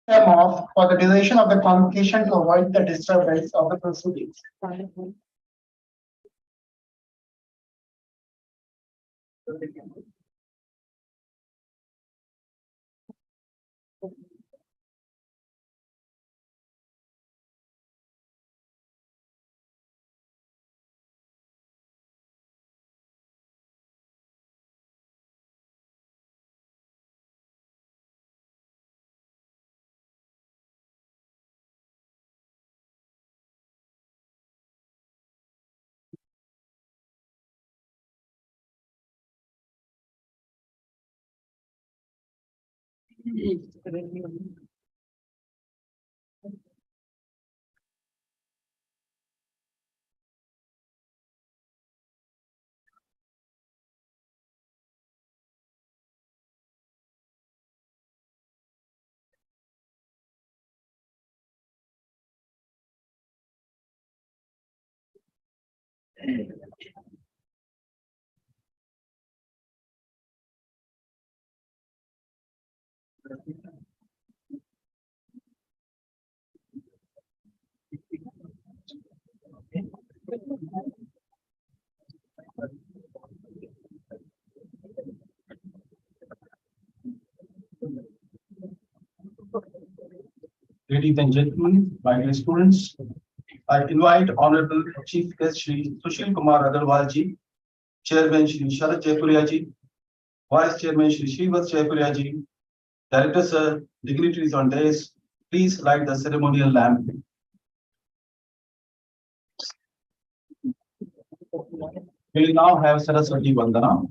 them off for the duration of the convocation to avoid the disturbance of the proceedings. Ladies and gentlemen, my dear students, I invite Honorable Chief Guest Shri Sushil Kumar Agarwal ji, Chairman Shri Sharad Jaipuria ji, Vice Chairman Shri Srivas Jaipuria ji, Director Sir, dignitaries on dais, please light the ceremonial lamp. We will now have Saraswati Vandana.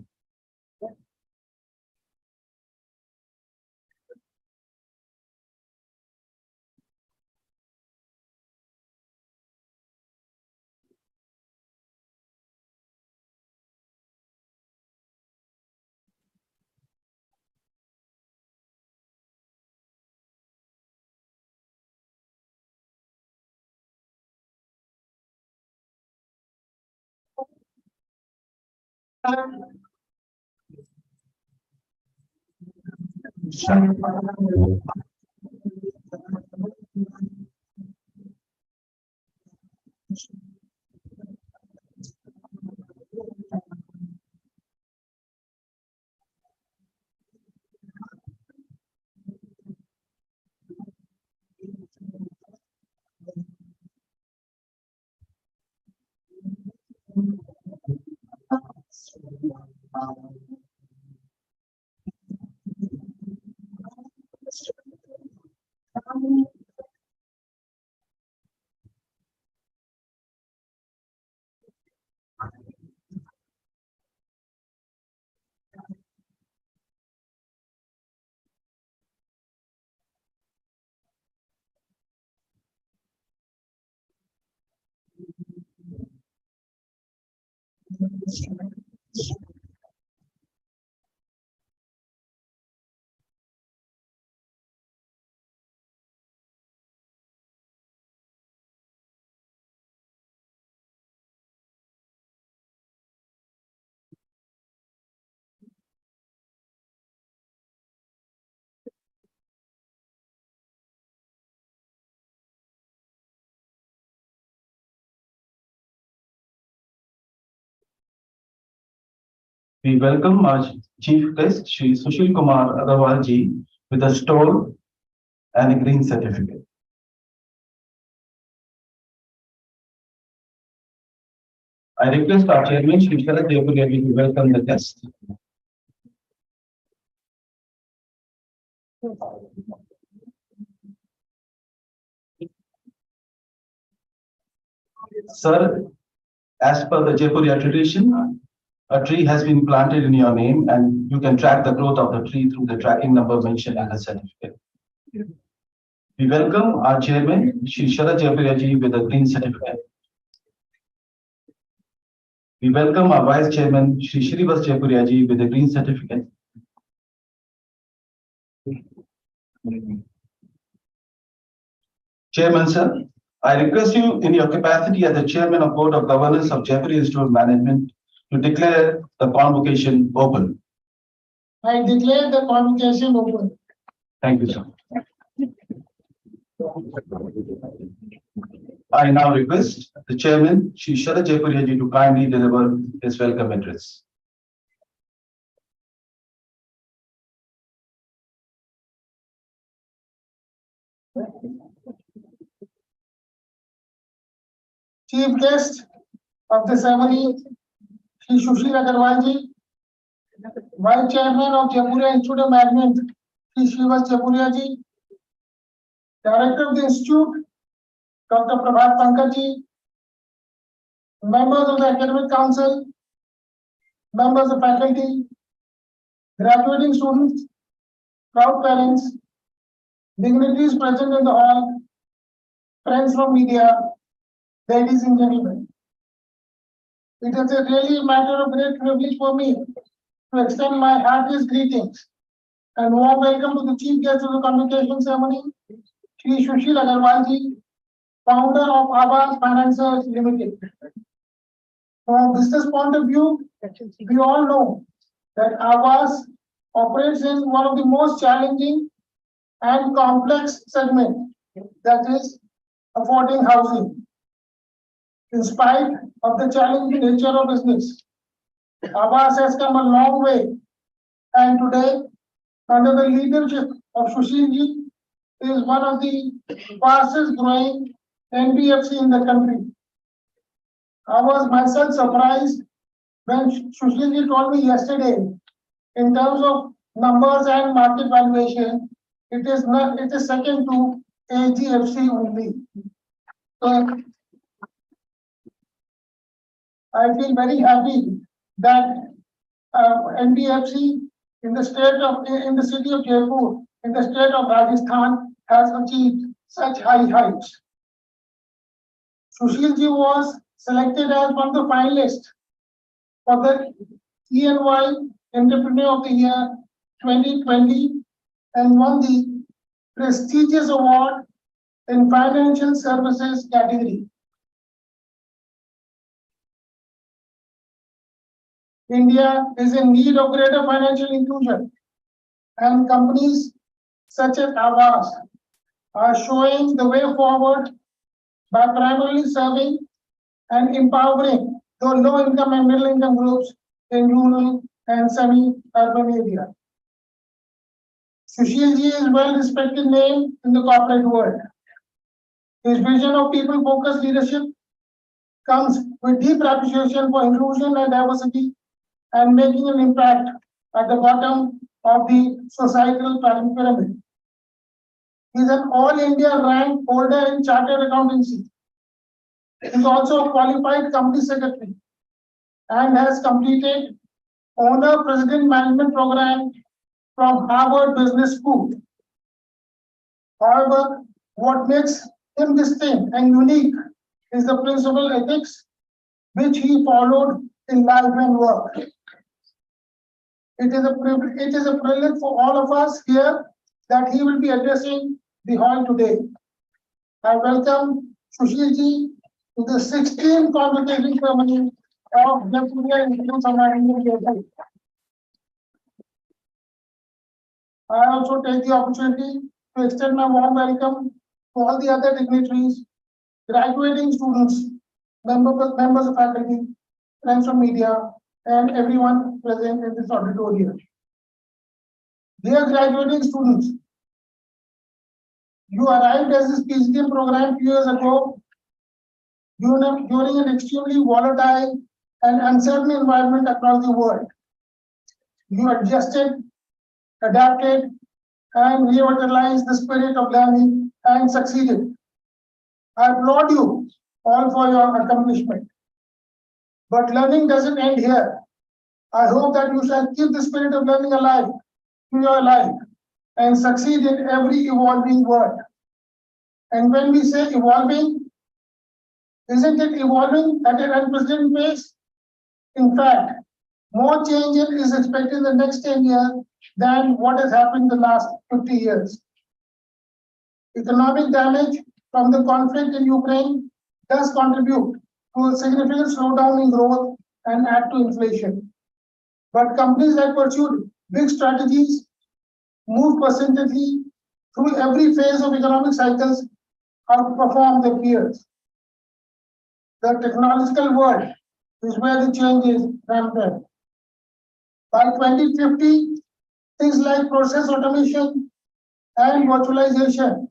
We welcome our Chief Guest, Shri Sushil Kumar Agarwal ji, with a stole and a green certificate. I request our Chairman, Shri Sharad Jaipuria ji, to welcome the guest. Sir, as per the Jaipuria tradition, a tree has been planted in your name and you can track the growth of the tree through the tracking number mentioned in the certificate. We welcome our Chairman, Shri Sharad Jaipuria ji, with a green certificate. We welcome our Vice Chairman, Shri Srivas Jaipuria ji, with a green certificate. Chairman, sir, I request you in your capacity as the Chairman of Board of Governors of Jaipuria Institute of Management to declare the convocation open. I declare the convocation open. Thank you, sir. I now request the chairman, Shri Sharad Jaipuria ji, to kindly deliver his welcome address. Chief guest of the ceremony, Shri Sushil Agarwal ji, Vice Chairman of Jaipuria Institute of Management, Shri Jaipuria ji, Director of the Institute, Dr. Prabhat Pankaj ji, members of the Academic Council, members of faculty, graduating students, proud parents, dignitaries present in the hall, friends from media, ladies and gentlemen. It is a really matter of great privilege for me to extend my heartiest greetings and warm welcome to the chief guest of the convocation ceremony, Shri Sushil Agarwal ji, founder of Aavas Financiers Ltd. From a business point of view, we all know that Aavas operates in one of the most challenging and complex segment, that is affording housing. In spite of the challenging nature of business, Aavas has come a long way, and today, under the leadership of Sushil ji, is one of the fastest growing NBFC in the country. I was myself surprised when Sushil ji told me yesterday, in terms of numbers and market valuation, it is second to AGFC only. So I feel very happy that NBFC in the city of Jaipur, in the state of Rajasthan, has achieved such high heights. Sushil ji was selected as one of the finalists for the EY Entrepreneur of the Year 2020 and won the prestigious award in financial services category. India is in need of greater financial inclusion, and companies such as Aavas are showing the way forward by primarily serving and empowering the low-income and middle-income groups in rural and semi-urban areas. Sushil ji is a well-respected name in the corporate world. His vision of people-focused leadership comes with deep appreciation for inclusion and diversity and making an impact at the bottom of the societal pyramid. He is an All India rank holder in Chartered Accountancy. He is also a qualified company secretary and has completed Owner President Management Program from Harvard Business School. However, what makes him distinct and unique is the principal ethics which he followed in life and work. It is a privilege for all of us here that he will be addressing the hall today. I welcome Sushil ji to the 16th convocation ceremony of Jaipuria Institute of Management. I also take the opportunity to extend my warm welcome to all the other dignitaries, graduating students, members of faculty, friends from media, and everyone present in this auditorium. Dear graduating students, you arrived as this PGDM program 2 years ago during an extremely volatile and uncertain environment across the world. You adjusted, adapted, and revitalized the spirit of learning and succeeded. I applaud you all for your accomplishment. But learning doesn't end here. I hope that you shall keep the spirit of learning alive in your life and succeed in every evolving world. And when we say evolving, isn't it evolving at an unprecedented pace? In fact, more change is expected in the next 10 years than what has happened in the last 50 years. Economic damage from the conflict in Ukraine does contribute to a significant slowdown in growth and add to inflation. But companies that pursued big strategies, move persistently through every phase of economic cycles, outperform their peers. The technological world is where the change is rampant. By 2050, things like process automation and virtualization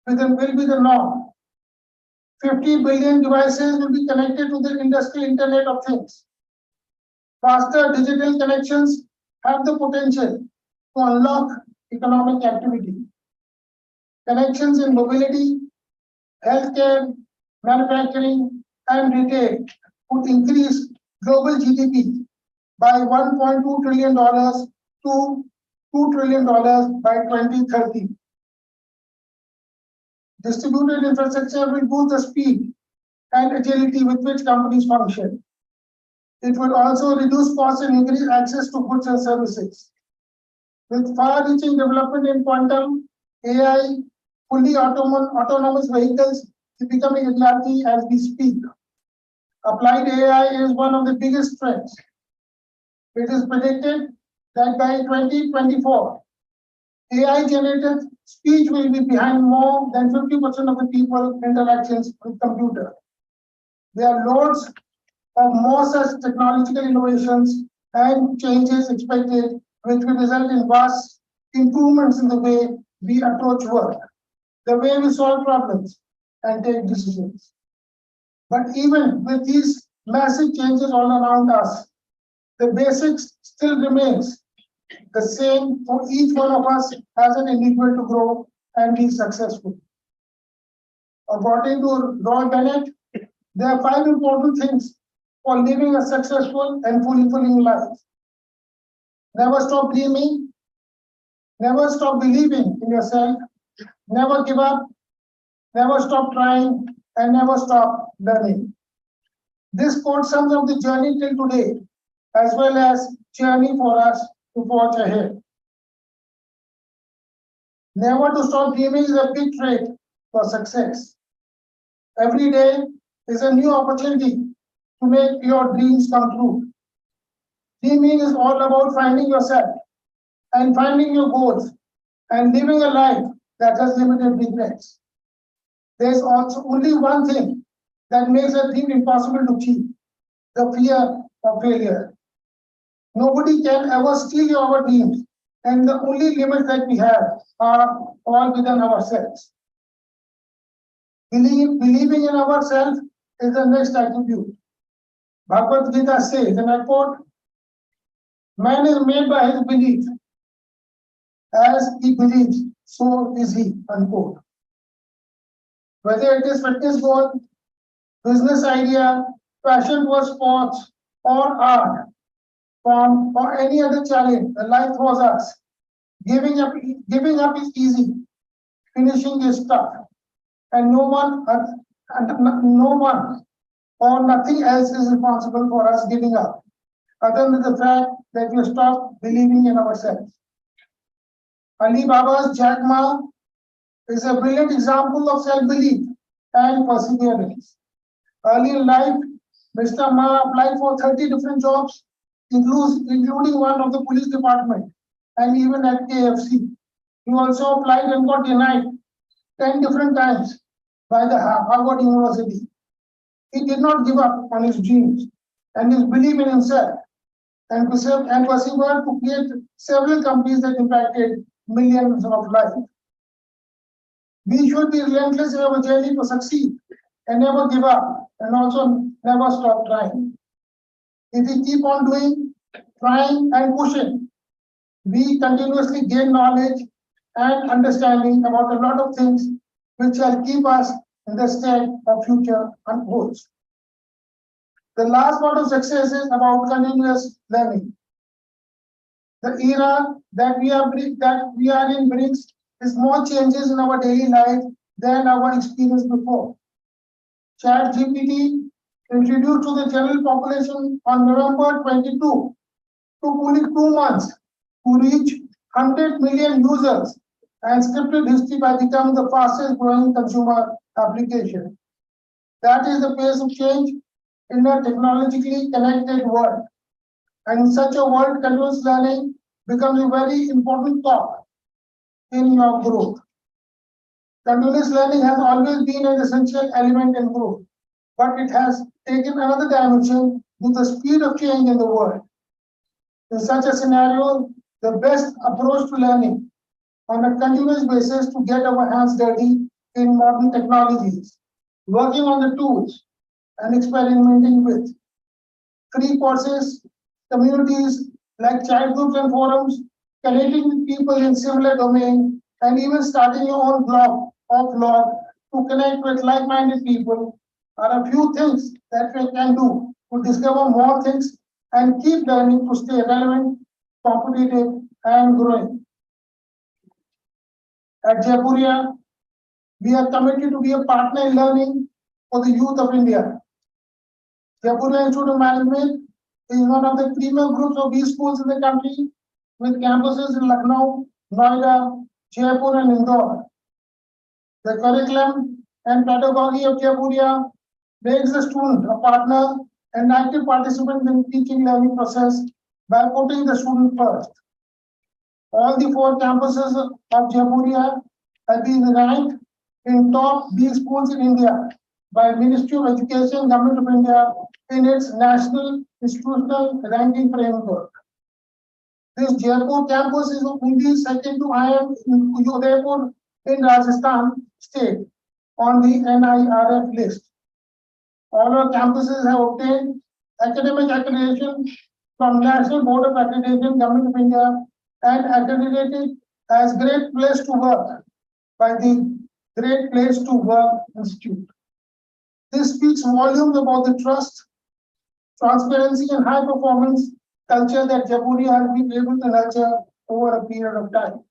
will be the norm. 50 billion devices will be connected to the industrial Internet of Things. Faster digital connections have the potential to unlock economic activity. Connections in mobility, healthcare, manufacturing, and retail would increase global GDP by $1.2 trillion to $2 trillion by 2030. Distributed infrastructure will boost the speed and agility with which companies function. It will also reduce costs and increase access to goods and services. With far-reaching development in quantum, AI, fully autonomous vehicles is becoming a reality as we speak. Applied AI is one of the biggest trends. It is predicted that by 2024, AI-generated speech will be behind more than 50% of the people interactions with computer. There are loads of more such technological innovations and changes expected, which will result in vast improvements in the way we approach work, the way we solve problems and take decisions. But even with these massive changes all around us, the basics still remains the same for each one of us as an individual to grow and be successful. According to Roy Bennett, there are 5 important things for living a successful and fulfilling life. Never stop dreaming, never stop believing in yourself, never give up, never stop trying, and never stop learning. This quote sums up the journey till today, as well as journey for us to forge ahead. Never to stop dreaming is a big trait for success. Every day is a new opportunity to make your dreams come true. Dreaming is all about finding yourself and finding your goals and living a life that has limited regrets. There's also only one thing that makes a dream impossible to achieve: the fear of failure. Nobody can ever steal our dreams, and the only limits that we have are all within ourselves. Believing in ourselves is the next attribute. Bhagavad Gita says, and I quote, "Man is made by his belief. As he believes, so is he," unquote. Whether it is fitness goal, business idea, passion for sports, or art, form, or any other challenge that life throws us, giving up is easy, finishing is tough, and no one or nothing else is responsible for us giving up, other than the fact that we stop believing in ourselves. Ali Baba's Jack Ma is a brilliant example of self-belief and perseverance. Early in life, Mr. Ma applied for 30 different jobs, including one of the police department, and even at KFC. He also applied and got denied 10 different times by the Harvard University. He did not give up on his dreams and his belief in himself, and persevered to create several companies that impacted millions of lives. We should be relentless in our journey to succeed and never give up, and also never stop trying. If we keep on doing, trying, and pushing, we continuously gain knowledge and understanding about a lot of things which shall keep us in the state of future unfolds. The last part of success is about continuous learning. The era that we are in brings is more changes in our daily life than our experience before. ChatGPT, introduced to the general population on November 22, took only 2 months to reach 100 million users, and scripted history by becoming the fastest growing consumer application. That is the pace of change in a technologically connected world. And in such a world, continuous learning becomes a very important part in your growth. Continuous learning has always been an essential element in growth, but it has taken another dimension with the speed of change in the world. In such a scenario, the best approach to learning on a continuous basis to get our hands dirty in modern technologies, working on the tools and experimenting with free courses, communities like child groups and forums, connecting with people in similar domain, and even starting your own blog or blog to connect with like-minded people are a few things that we can do to discover more things and keep learning to stay relevant, competitive, and growing. At Jaipuria, we are committed to be a partner in learning for the youth of India. Jaipuria Institute of Management is one of the premier groups of these schools in the country, with campuses in Lucknow, Noida, Jaipur, and Indore. The curriculum and pedagogy of Jaipuria makes the student a partner and active participant in the teaching learning process by putting the student first. All the 4 campuses of Jaipuria have been ranked in top B schools in India by Ministry of Education, Government of India in its National Institutional Ranking Framework. This Jaipur campus is only second to IIM in Udaipur in Rajasthan state on the NIRF list. All our campuses have obtained academic accreditation from National Board of Accreditation, Government of India, and accredited as Great Place to Work by the Great Place to Work Institute. This speaks volumes about the trust, transparency, and high performance culture that Jaipuria has been able to nurture over a period of time.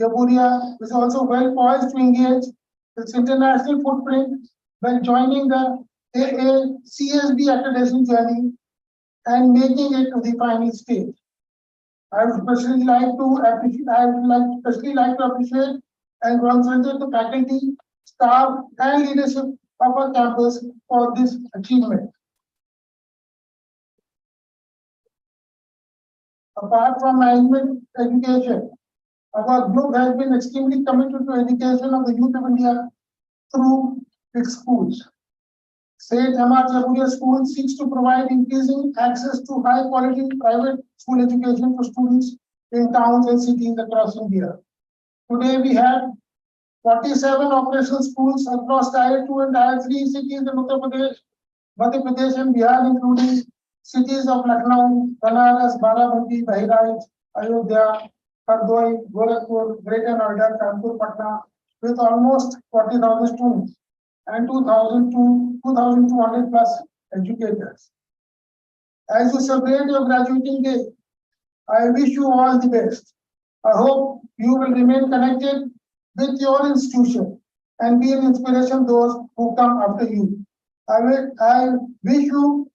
Jaipuria is also well poised to engage its international footprint by joining the AACSB accreditation journey and making it to the final stage. I would especially like to appreciate and congratulate the faculty, staff, and leadership of our campus for this achievement. Apart from management education, our group has been extremely committed to education of the youth of India through its schools. St. Emma Jaipuria School seeks to provide increasing access to high quality private school education for students in towns and cities across India. Today we have 47 operational schools across Tier 2 and Tier 3 cities in Uttar Pradesh, Madhya Pradesh and Bihar, including cities of Lucknow, Banaras, Barabanki, Bahraich, Ayodhya, Hardoi, Gorakhpur, Greater Noida, Kanpur, Patna, with almost 40,000 students and 2,200 plus educators. As you celebrate your graduating day, I wish you all the best. I hope you will remain connected with your institution and be an inspiration to those who come after you. I wish you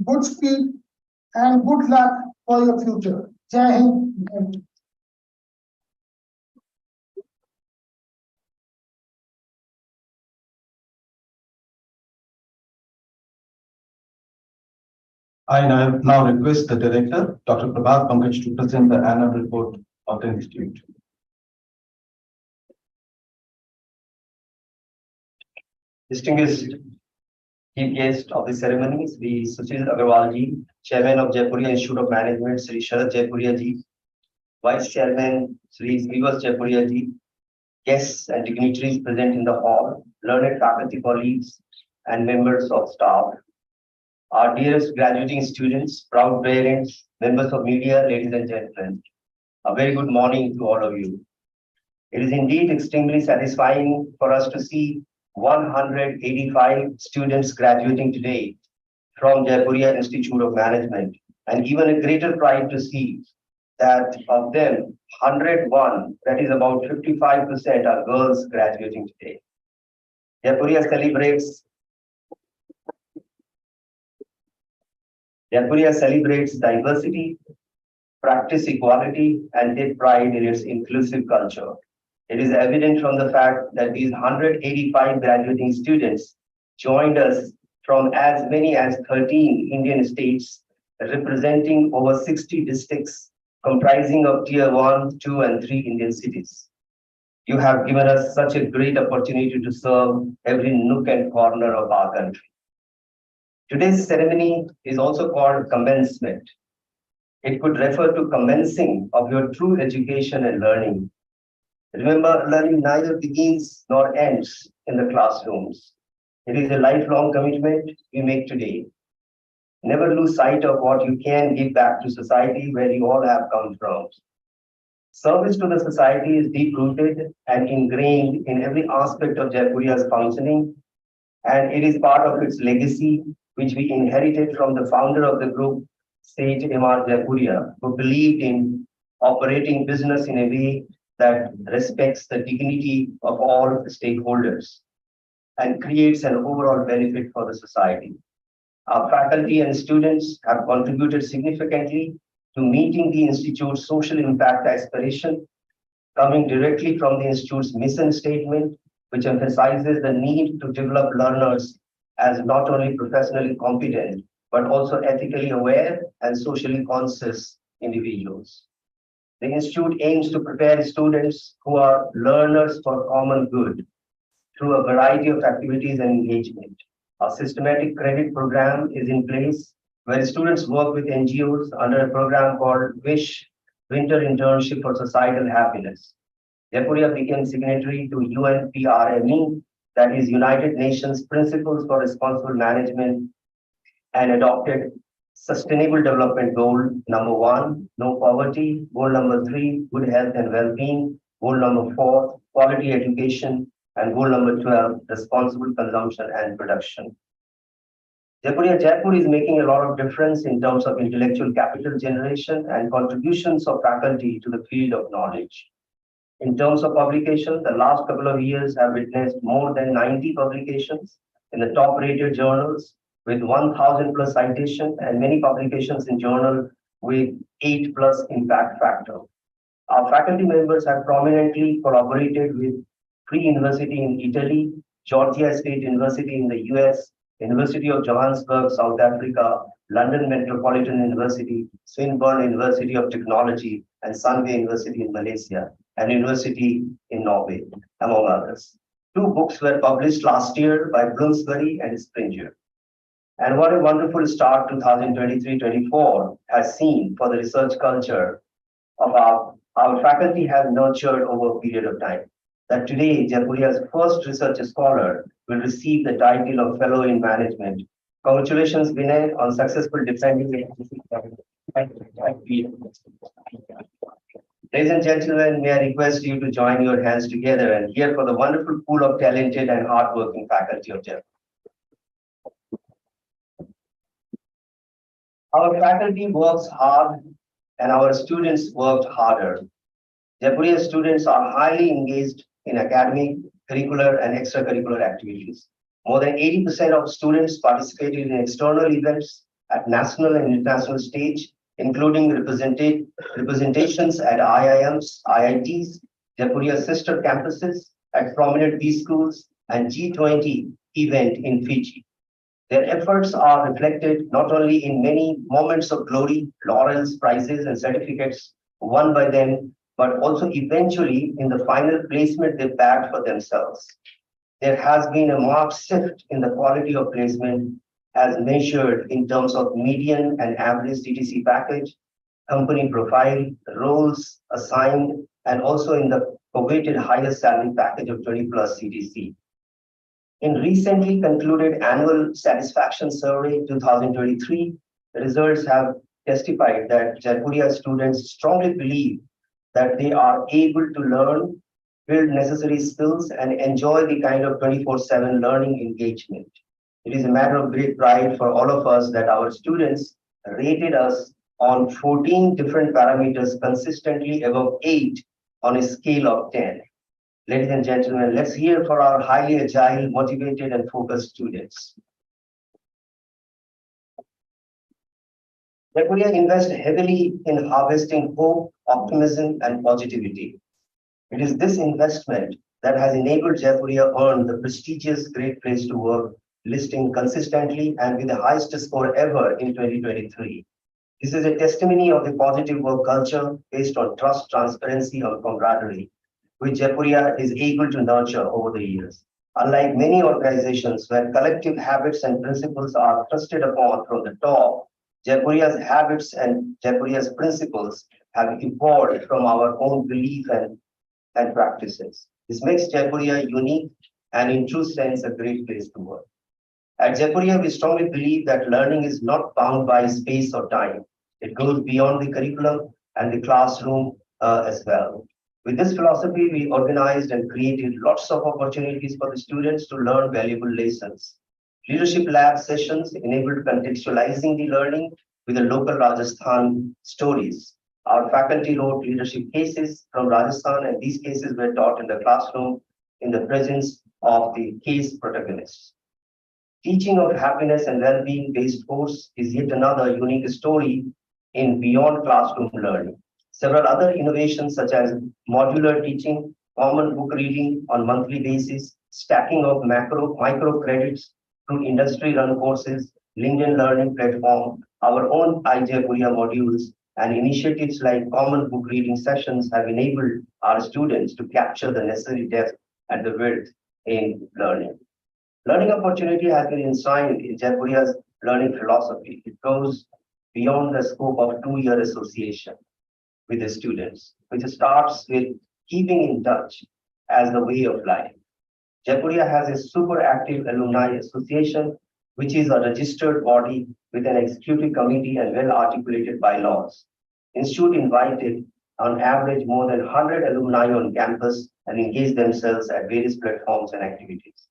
good speed and good luck for your future. Jai Hind. I now request the Director, Dr. Prabhat Pankaj, to present the annual report of the Institute. Distinguished chief guest of the ceremony, Sri Sushil Agarwal ji, Chairman of Jaipuria Institute of Management, Sri Jaipuria ji, Vice Chairman, Sri Jaipuria ji, guests and dignitaries present in the hall, learned faculty colleagues, and members of staff. Our dearest graduating students, proud parents, members of media, ladies and gentlemen, a very good morning to all of you. It is indeed extremely satisfying for us to see 185 students graduating today from Jaipuria Institute of Management, and even a greater pride to see that of them, 101, that is about 55%, are girls graduating today. Jaipuria celebrates diversity, practice equality, and take pride in its inclusive culture. It is evident from the fact that these 185 graduating students joined us from as many as 13 Indian states, representing over 60 districts, comprising of Tier 1, 2, and 3 Indian cities. You have given us such a great opportunity to serve every nook and corner of our country. Today's ceremony is also called commencement. It could refer to commencing of your true education and learning. Remember, learning neither begins nor ends in the classrooms. It is a lifelong commitment we make today. Never lose sight of what you can give back to society where you all have come from. Service to the society is deep-rooted and ingrained in every aspect of Jaipuria's functioning, and it is part of its legacy, which we inherited from the founder of the group, Sage M.R. Jaipuria, who believed in operating business in a way that respects the dignity of all stakeholders and creates an overall benefit for the society. Our faculty and students have contributed significantly to meeting the Institute's social impact aspiration, coming directly from the Institute's mission statement, which emphasizes the need to develop learners as not only professionally competent, but also ethically aware and socially conscious individuals. The Institute aims to prepare students who are learners for common good through a variety of activities and engagement. A systematic credit program is in place where students work with NGOs under a program called WISH, Winter Internship for Societal Happiness. Jaipuria became signatory to UNPRME, that is United Nations Principles for Responsible Management, and adopted Sustainable Development Goal number 1, no poverty, goal number 3, good health and well-being, goal number 4, quality education, and goal number 12, responsible consumption and production. Jaipur is making a lot of difference in terms of intellectual capital generation and contributions of faculty to the field of knowledge. In terms of publication, the last couple of years have witnessed more than 90 publications in the top-rated journals with 1,000 plus citations and many publications in journal with 8 plus impact factor. Our faculty members have prominently collaborated with Free University in Italy, Georgia State University in the US, University of Johannesburg, South Africa, London Metropolitan University, Swinburne University of Technology, and Sunway University in Malaysia, and University in Norway, among others. 2 books were published last year by Bloomsbury and Springer. And what a wonderful start 2023-24 has seen for the research culture of our faculty has nurtured over a period of time. That today, Jaipuria's first research scholar will receive the title of Fellow in Management. Congratulations, Vinay, on successful defending the Ladies and gentlemen, may I request you to join your hands together and hear for the wonderful pool of talented and hardworking faculty of Jaipur. Our faculty works hard and our students worked harder. Jaipuria students are highly engaged in academic, curricular, and extracurricular activities. More than 80% of students participated in external events at national and international stage, including representations at IIMs, IITs, Jaipuria's sister campuses, at prominent B schools, and G20 event in Fiji. Their efforts are reflected not only in many moments of glory, laurels, prizes, and certificates won by them, but also eventually in the final placement they bagged for themselves. There has been a marked shift in the quality of placement as measured in terms of median and average CTC package, company profile, roles assigned, and also in the coveted highest salary package of 20 plus CTC. In recently concluded annual satisfaction survey 2023, the results have testified that Jaipuria students strongly believe that they are able to learn, build necessary skills, and enjoy the kind of 24/7 learning engagement. It is a matter of great pride for all of us that our students rated us on 14 different parameters consistently above 8 on a scale of 10. Ladies and gentlemen, let's hear for our highly agile, motivated, and focused students. Jaipuria invests heavily in harvesting hope, optimism, and positivity. It is this investment that has enabled Jaipuria earn the prestigious Great Place to Work listing consistently and with the highest score ever in 2023. This is a testimony of the positive work culture based on trust, transparency, and camaraderie, which Jaipuria is able to nurture over the years. Unlike many organizations where collective habits and principles are trusted upon from the top, Jaipuria's habits and Jaipuria's principles have evolved from our own belief and practices. This makes Jaipuria unique and in true sense a great place to work. At Jaipuria, we strongly believe that learning is not bound by space or time. It goes beyond the curriculum and the classroom as well. With this philosophy, we organized and created lots of opportunities for the students to learn valuable lessons. Leadership lab sessions enabled contextualizing the learning with the local Rajasthan stories. Our faculty wrote leadership cases from Rajasthan, and these cases were taught in the classroom in the presence of the case protagonists. Teaching of happiness and well-being based course is yet another unique story in beyond classroom learning. Several other innovations such as modular teaching, common book reading on monthly basis, stacking of micro credits through industry-run courses, LinkedIn learning platform, our own iJaipuria modules, and initiatives like common book reading sessions have enabled our students to capture the necessary depth and the width in learning. Learning opportunity has been enshrined in Jaipuria's learning philosophy. It goes beyond the scope of two-year association with the students, which starts with keeping in touch as the way of life. Jaipuria has a super active alumni association, which is a registered body with an executive committee and well-articulated bylaws. Institute invited on average more than 100 alumni on campus and engage themselves at various platforms and activities.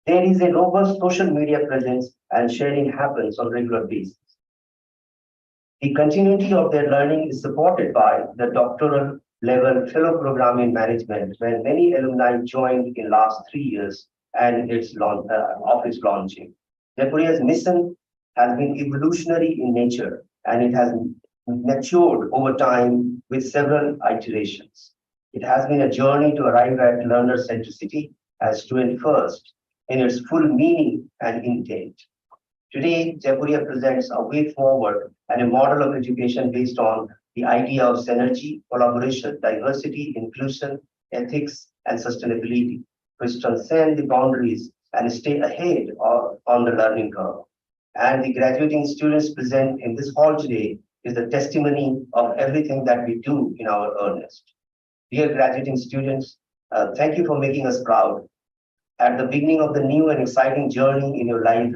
There is a robust social media presence and sharing happens on a regular basis. The continuity of their learning is supported by the doctoral level fellow program in management, where many alumni joined in last 3 years and its launching. Jaipuria's mission has been evolutionary in nature, and it has matured over time with several iterations. It has been a journey to arrive at learner centricity as student first in its full meaning and intent. Today, Jaipuria presents a way forward and a model of education based on the idea of synergy, collaboration, diversity, inclusion, ethics, and sustainability, which transcend the boundaries and stay ahead on the learning curve. And the graduating students present in this hall today is the testimony of everything that we do in our earnest. Dear graduating students, thank you for making us proud. At the beginning of the new and exciting journey in your life,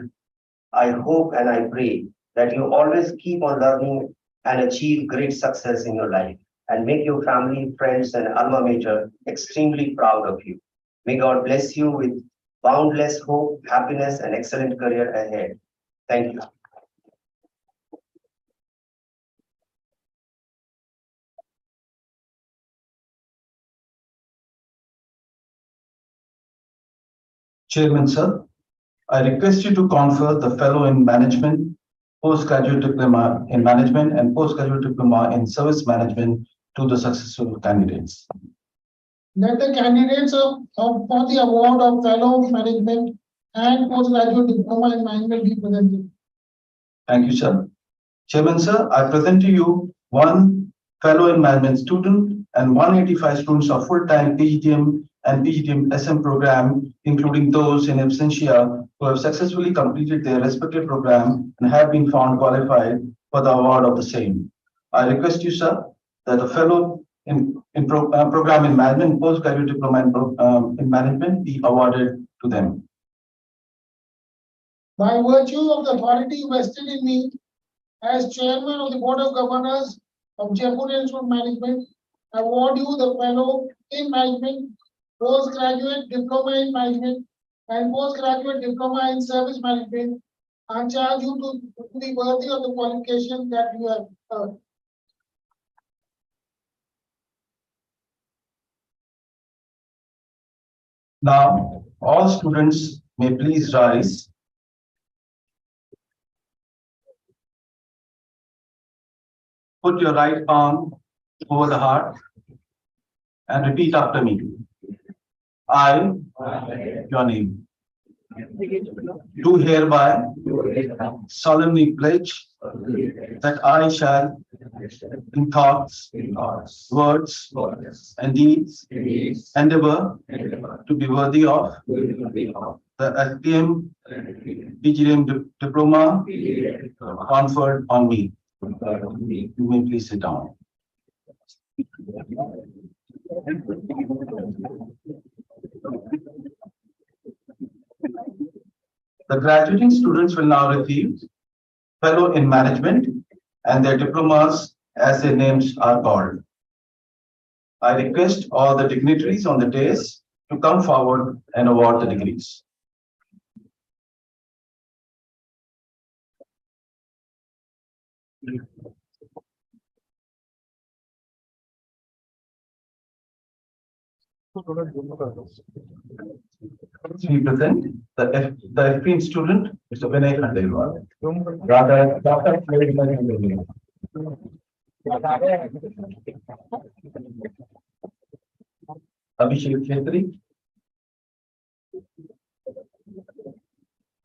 I hope and I pray that you always keep on learning and achieve great success in your life and make your family, friends, and alma mater extremely proud of you. May God bless you with boundless hope, happiness, and excellent career ahead. Thank you. Chairman, sir, I request you to confer the Fellow in Management, Postgraduate Diploma in Management, and Postgraduate Diploma in Service Management to the successful candidates. Let the candidates for the award of Fellow of Management and Postgraduate Diploma in Management be presented. Thank you, sir. Chairman, sir, I present to you one Fellow in Management student and 185 students of full-time PGDM and PGDM SM program, including those in absentia who have successfully completed their respective program and have been found qualified for the award of the same. I request you, sir, that the Fellow in Program in Management, Postgraduate Diploma in Management be awarded to them. By virtue of the authority vested in me as Chairman of the Board of Governors of Jaipuria Institute of Management, I award you the Fellow in Management, Postgraduate Diploma in Management, and Postgraduate Diploma in Service Management, and charge you to be worthy of the qualification that you have earned. Now, all students may please rise. Put your right palm over the heart and repeat after me. I, your name. do hereby solemnly pledge that I shall, in thoughts, words, and deeds, endeavor to be worthy of the FPM PGDM diploma conferred on me. You may please sit down. The graduating students will now receive Fellow in Management and their diplomas as their names are called. I request all the dignitaries on the dais to come forward and award the degrees. We present the FP student, Mr. Vinay Khandelwal. Dr. Abhishek Chetri.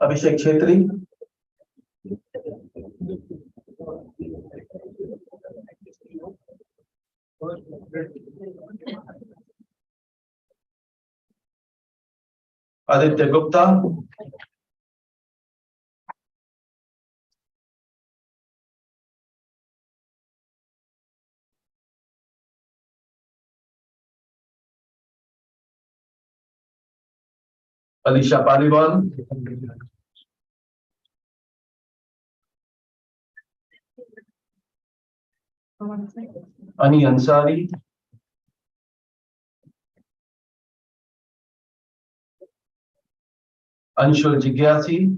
Abhishek Chetri. Aditya Gupta. Alisha Paliwal. Ani Ansari. Anshul Jigyasi.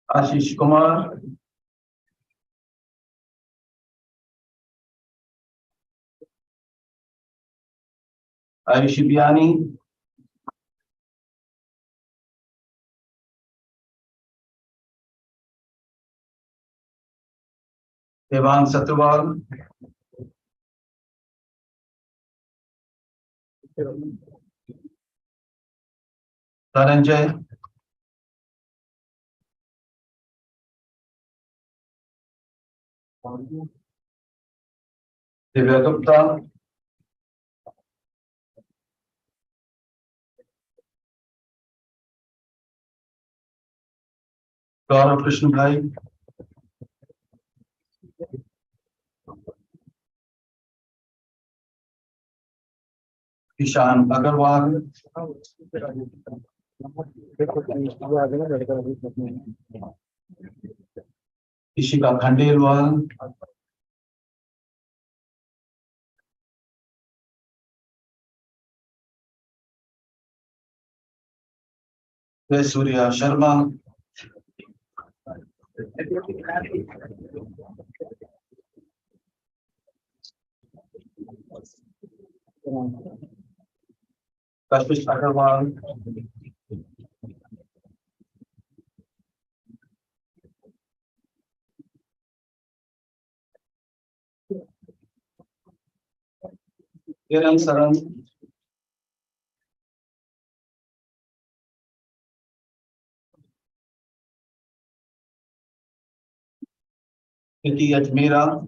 Ashish Kumar. Ayushi Biani. Evan Satrwal. Dhananjay. Divya Gupta. Gaurav Krishna Bhai. Ishan Agarwal. Ishika Khandelwal. Surya Sharma. Kashish Agarwal. Kiran Saran. Kiti Ajmera.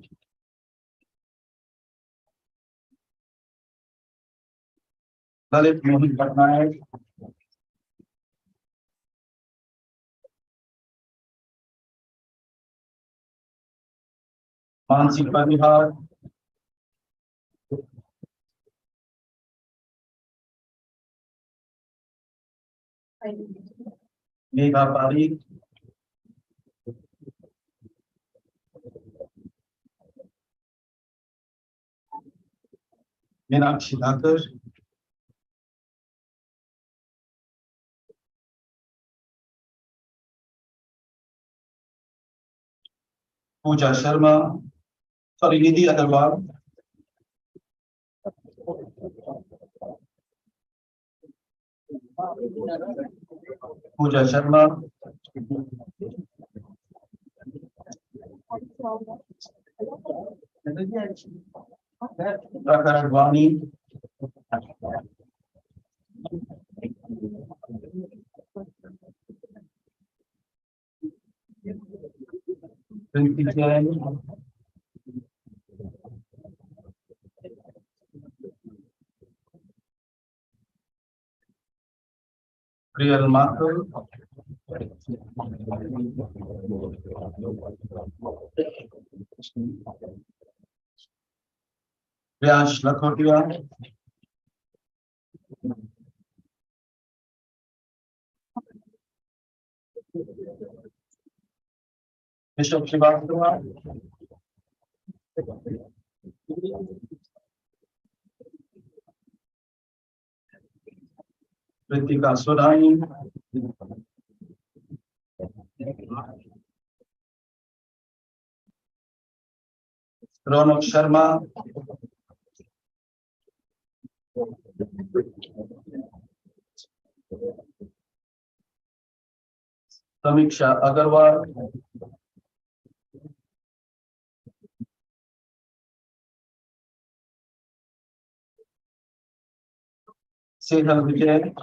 Lalit Mohan Patnaik. Mansi Parihar. Megha Parikh. Meenakshi Thakur. Pooja Sharma. Sorry, Nidhi Agarwal. Pooja Sharma. Prakhar Advani. Rinki Jain, Priyal Mathur, Priyansh Lakhotia, Bishop Srivastava, Ritika Sodani, Ronak Sharma, Samiksha Agarwal, Sehal Vijay,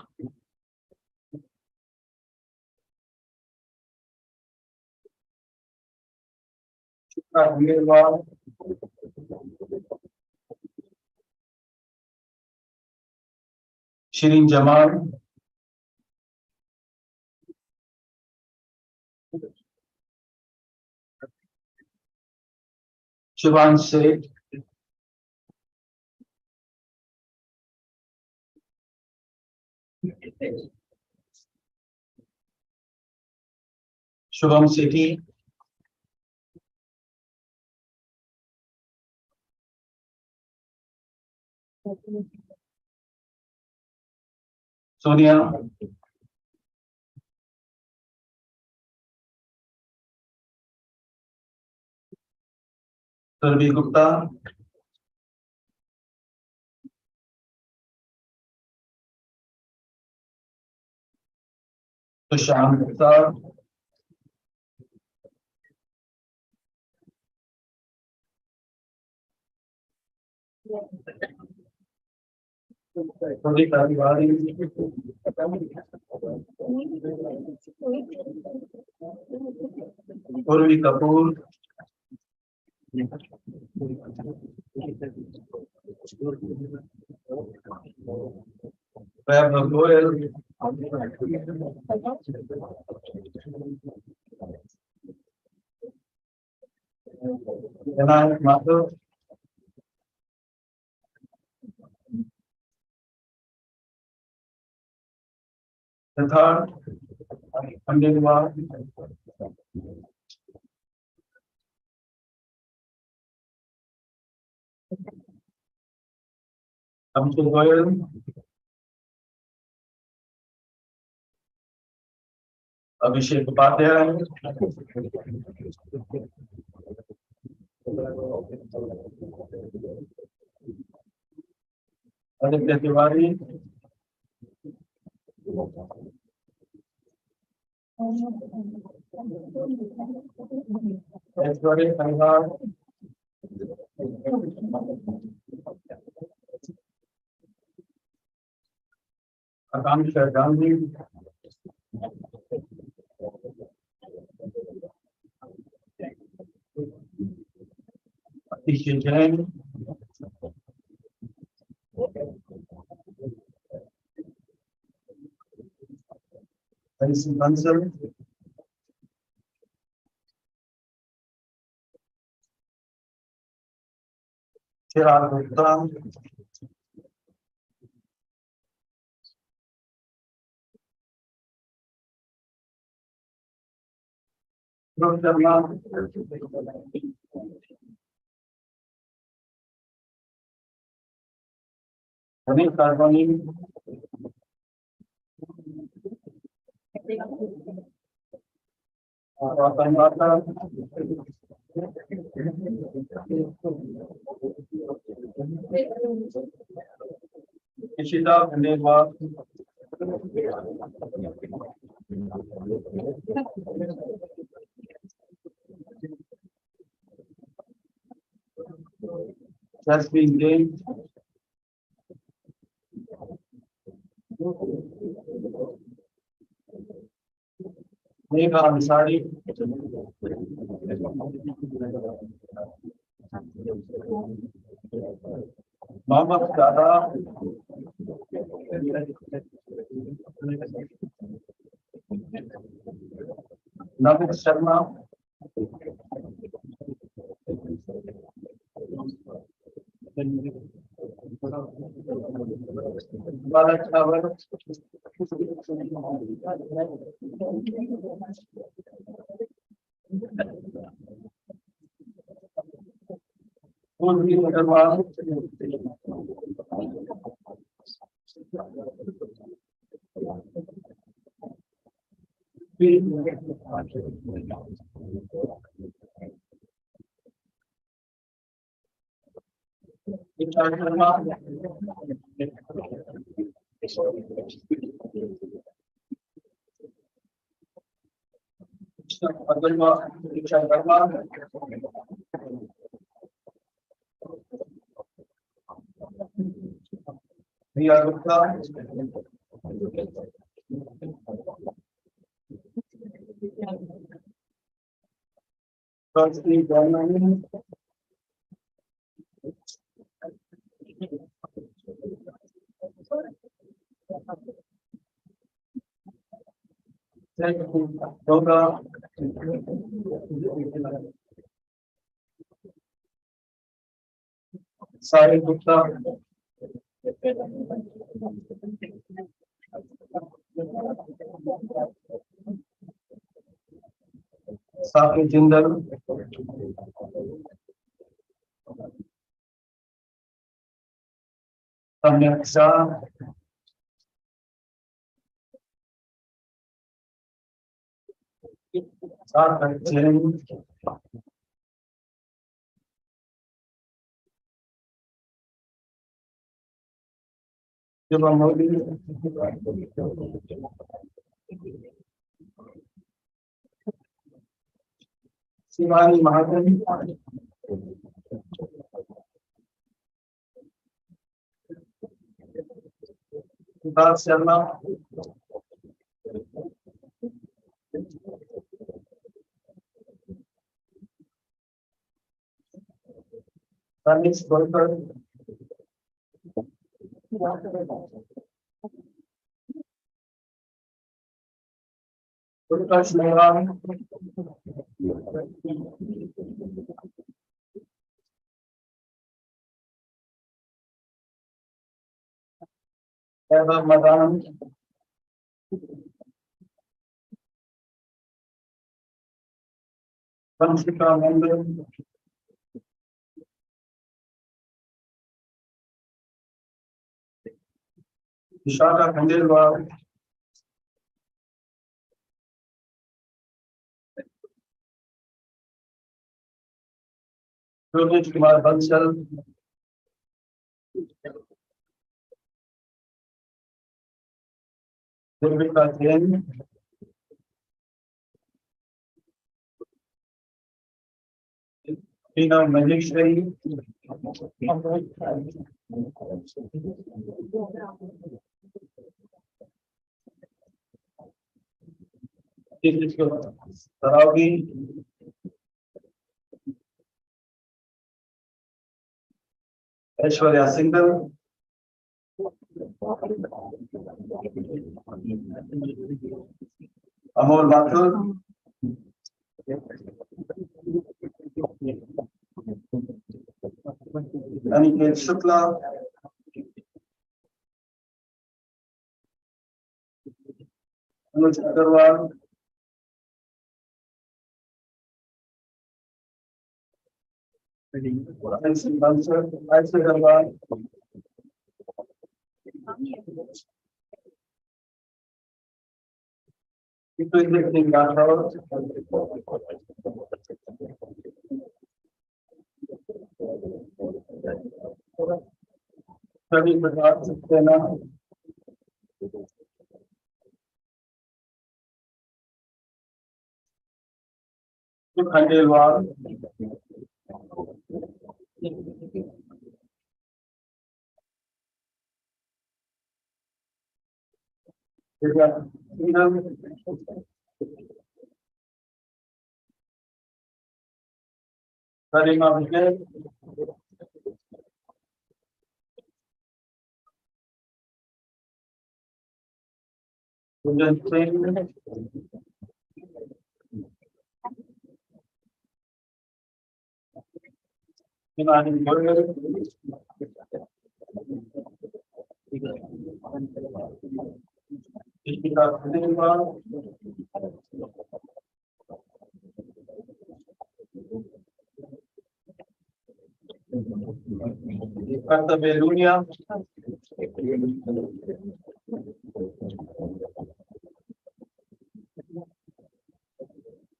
Chitra Agarwal, Shirin Jamal, Shivan Seth, Shubham Sethi, Sonia, Surabhi Gupta, Sushant Gupta, Pradita Tiwari, Urvi Kapoor, Vaibhav Goyal, Vinayak Mathur, Siddharth Khandelwal, Abdul Goyal, Abhishek Upadhyay, Aditya Tiwari, Aishwarya Kanwar, Akanksha Gandhi, Atish Jain, Harrison Bansal, Chirag Gupta, Dhruv Sharma, Ramesh Karwani, Ratan Tata, Ishita Khandelwal, Jasmine Jain, Megha Ansari, Mohammed Dada, Navid Sharma, Bharat Thakur, Urvi Agarwal, Vishal Sharma, Vishal Sharma, Riya Gupta, Firstly, Germany, Yoga, Sai Gupta, Safi Jindal, Samyak Shah, Sarkar Jain, Shiva Modi, Shivani Mahajan, Siddharth Sharma, Ramesh Golkar, Prakash Mehran, Eva Madan, Vanshika Mandal, Vishaka Khandelwal, Sushil Kumar Agarwal, Devika Jain, Tina Maheshwari, Saravi, Aishwarya Singhal, Amol Mathur, Aniket Shukla, Anuj Agarwal, Aisha Agarwal, Jaipuria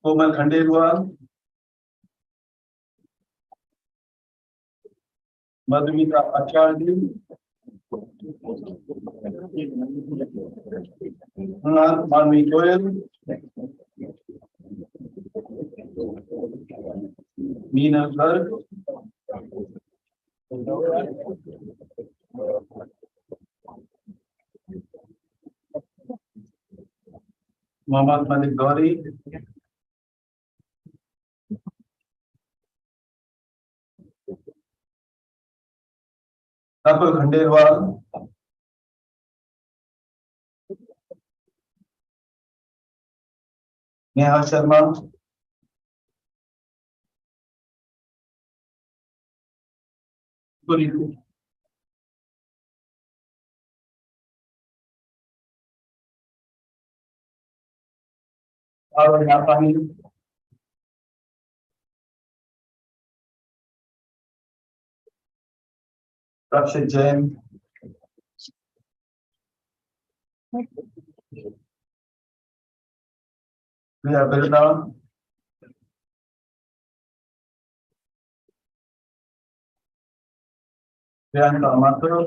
कोमल खंडेलवाल, मधुमिता आचार्य, मानवी गोयल, मीना गर्ग, मोहम्मद मलिक गौरी, राहुल खंडेलवाल, नेहा शर्मा, और जापानी, रक्षित जैन, प्रिया बिरला, प्रियंका माथुर,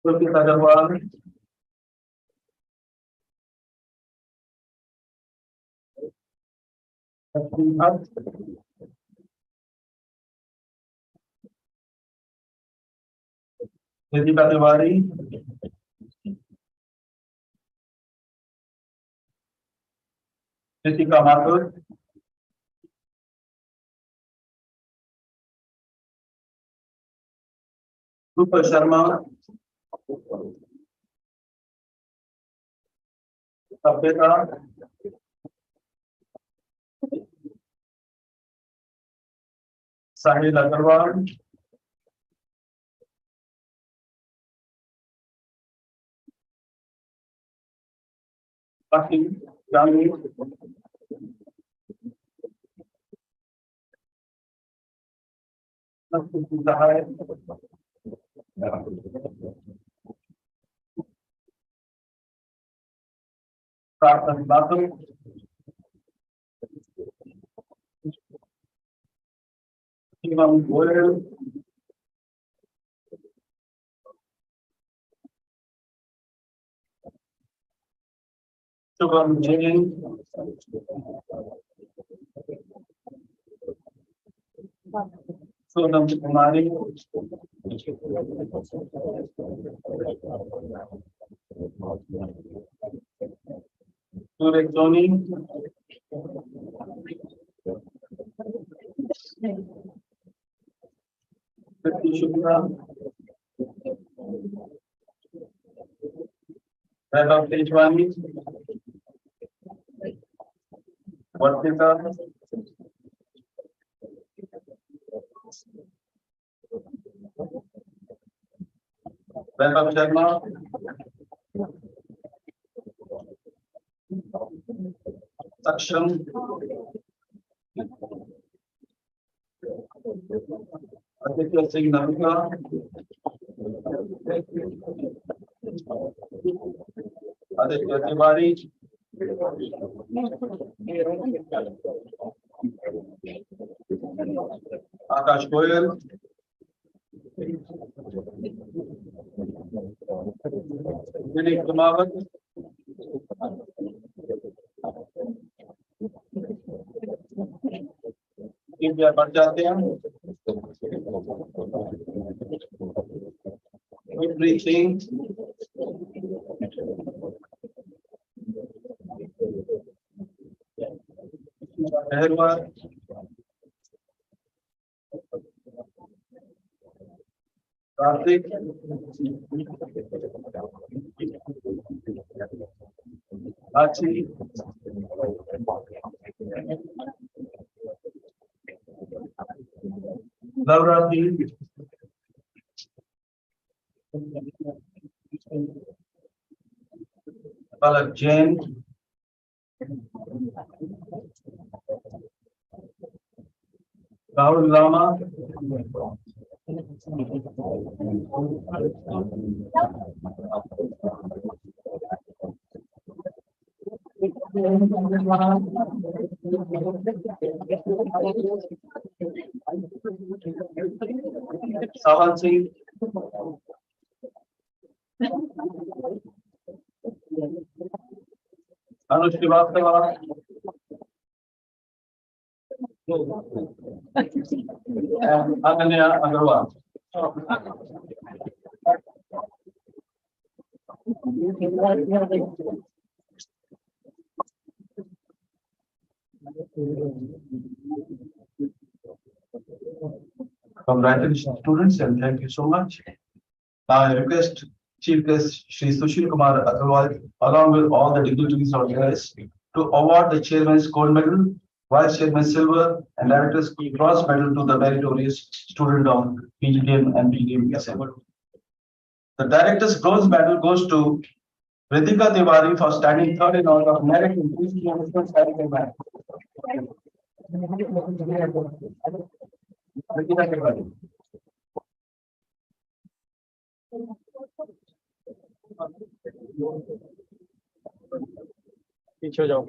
सुचिता अग्रवाल, निधिका तिवारी, रितिका माथुर, रूपा शर्मा, सभ्यता, साहिल अग्रवाल, बाकी जानवी, प्रार्थना बाथुर, शिवम गोयल, शुभम जैन, सोनम कुमारी, सूरज सोनी, शुक्ला, वैभव तेजवानी, वर्तिका, वैभव शर्मा, सक्षम, आदित्य सिंह नविका, आदित्य तिवारी, आकाश गोयल, विनीत कुमावत, बढ़ जाते हैं। Preaching. Agarwal. Karthik. Achi. Lavrati. Palak Jain. Rahul Lama. Sawan Singh. Anush Srivastava. And Ananya Agarwal. Congratulations, students, and thank you so much. Now I request Chief Guest Shri Sushil Kumar Agarwal, along with all the dignitaries of the guests, to award the Chairman's Gold Medal, Vice Chairman Silver, and Director's Bronze Medal to the meritorious student of PGDM and PGDM. The Director's Bronze Medal goes to Ritika Tiwari for standing third in order of merit in PGDM starting match. Ritika Tiwari. पीछे हो जाओ.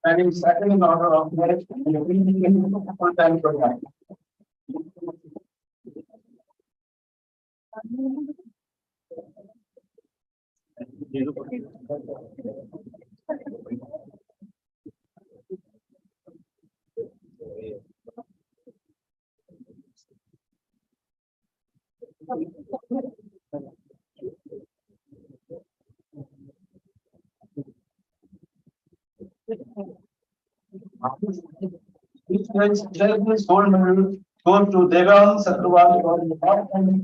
Standing second in order of merit in the PGDM full-time program. This Jaipur's gold medal goes to Devan Satrwal for the top and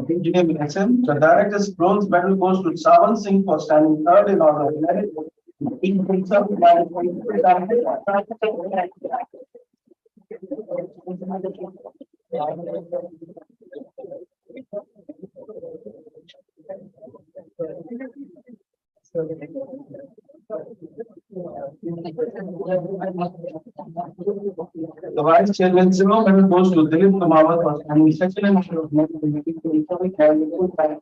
PGDM election, the Director's Bronze Medal goes to Sawan Singh for standing third in order of merit. The Vice Chairman Silver Medal goes to Dilip Kumar for standing second in order of merit in the PGDM and the full-time.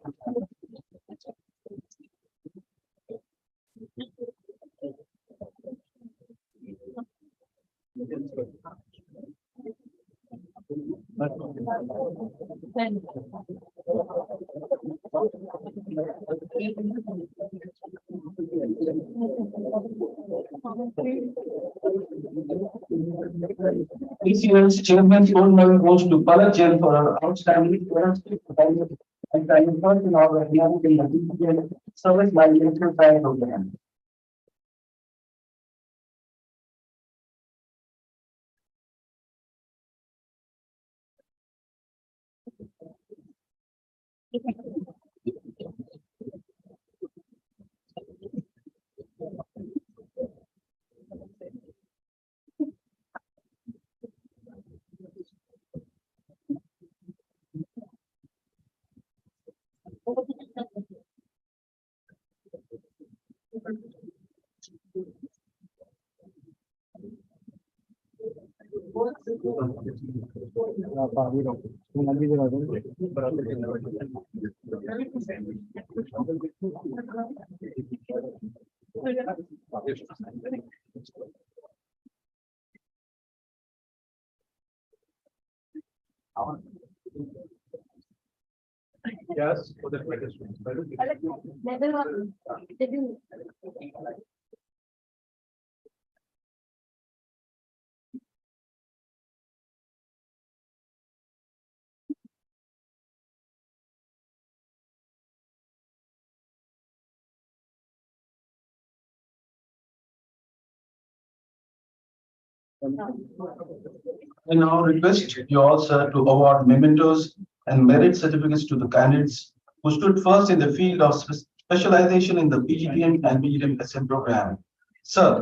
PCL's Chairman's Gold Medal goes to Palak Jain for her outstanding and time first in order of merit in the PGDM service by national time program. Yes. I now request you all, sir, to award mementos and merit certificates to the candidates who stood first in the field of specialization in the PGDM and PGDM SM program. Sir,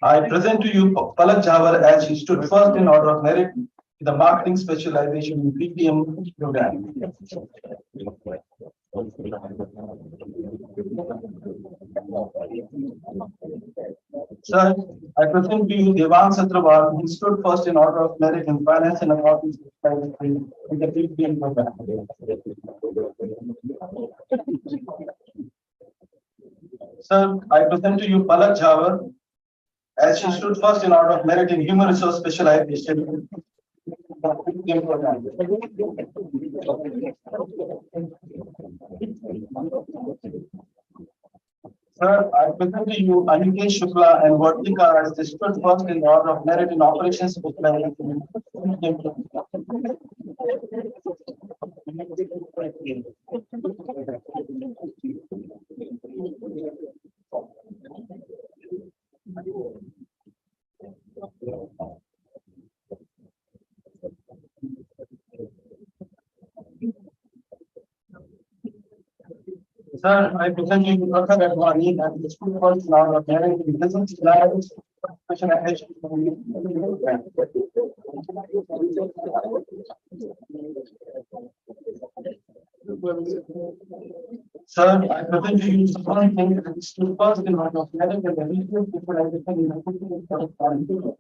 I present to you Palak Jawar as he stood first in order of merit in the marketing specialization in PGDM program. Sir, I present to you Devan Satrawal, who stood first in order of merit in finance and accounting specialization in the PGDM program. Sir, I present to you Palak Jawar, as she stood first in order of merit in human resource specialization in the PGDM program. Sir, I present to you Anikesh Shukla and Vartika as they stood first in the order of merit in operations specialization in PGDM program. Sir, I present you Prakhar Advani as the school first in order of merit in business science specialization. Sir, I present to you Saman Singh as the school first in order of merit in the regional specialization in the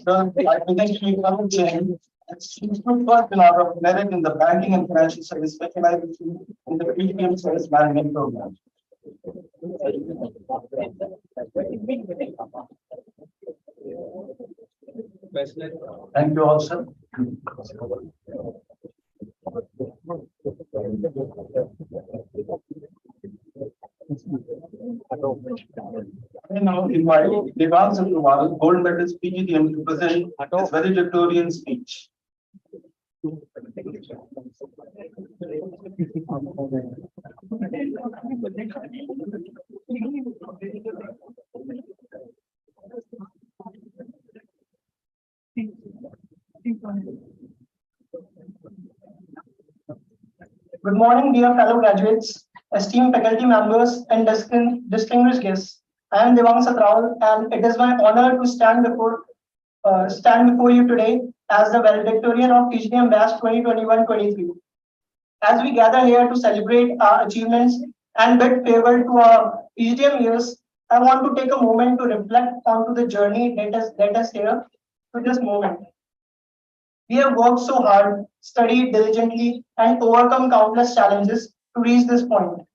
Sir, I present to you Karan Jain as she stood first in order of merit in the banking and financial service specialization in the PGDM service management program. Thank you all, sir. I now invite Devan Satrawal, gold medalist PGDM, to present his valedictorian speech. Good morning, dear fellow graduates, esteemed faculty members, and distinguished guests. I am Devang Satrawal, and it is my honor to stand before you today as the valedictorian of PGDM Batch 2021-23. As we gather here to celebrate our achievements and bid farewell to our PGDM years, I want to take a moment to reflect onto the journey that led us here to this moment. We have worked so hard, studied diligently, and overcome countless challenges to reach this point.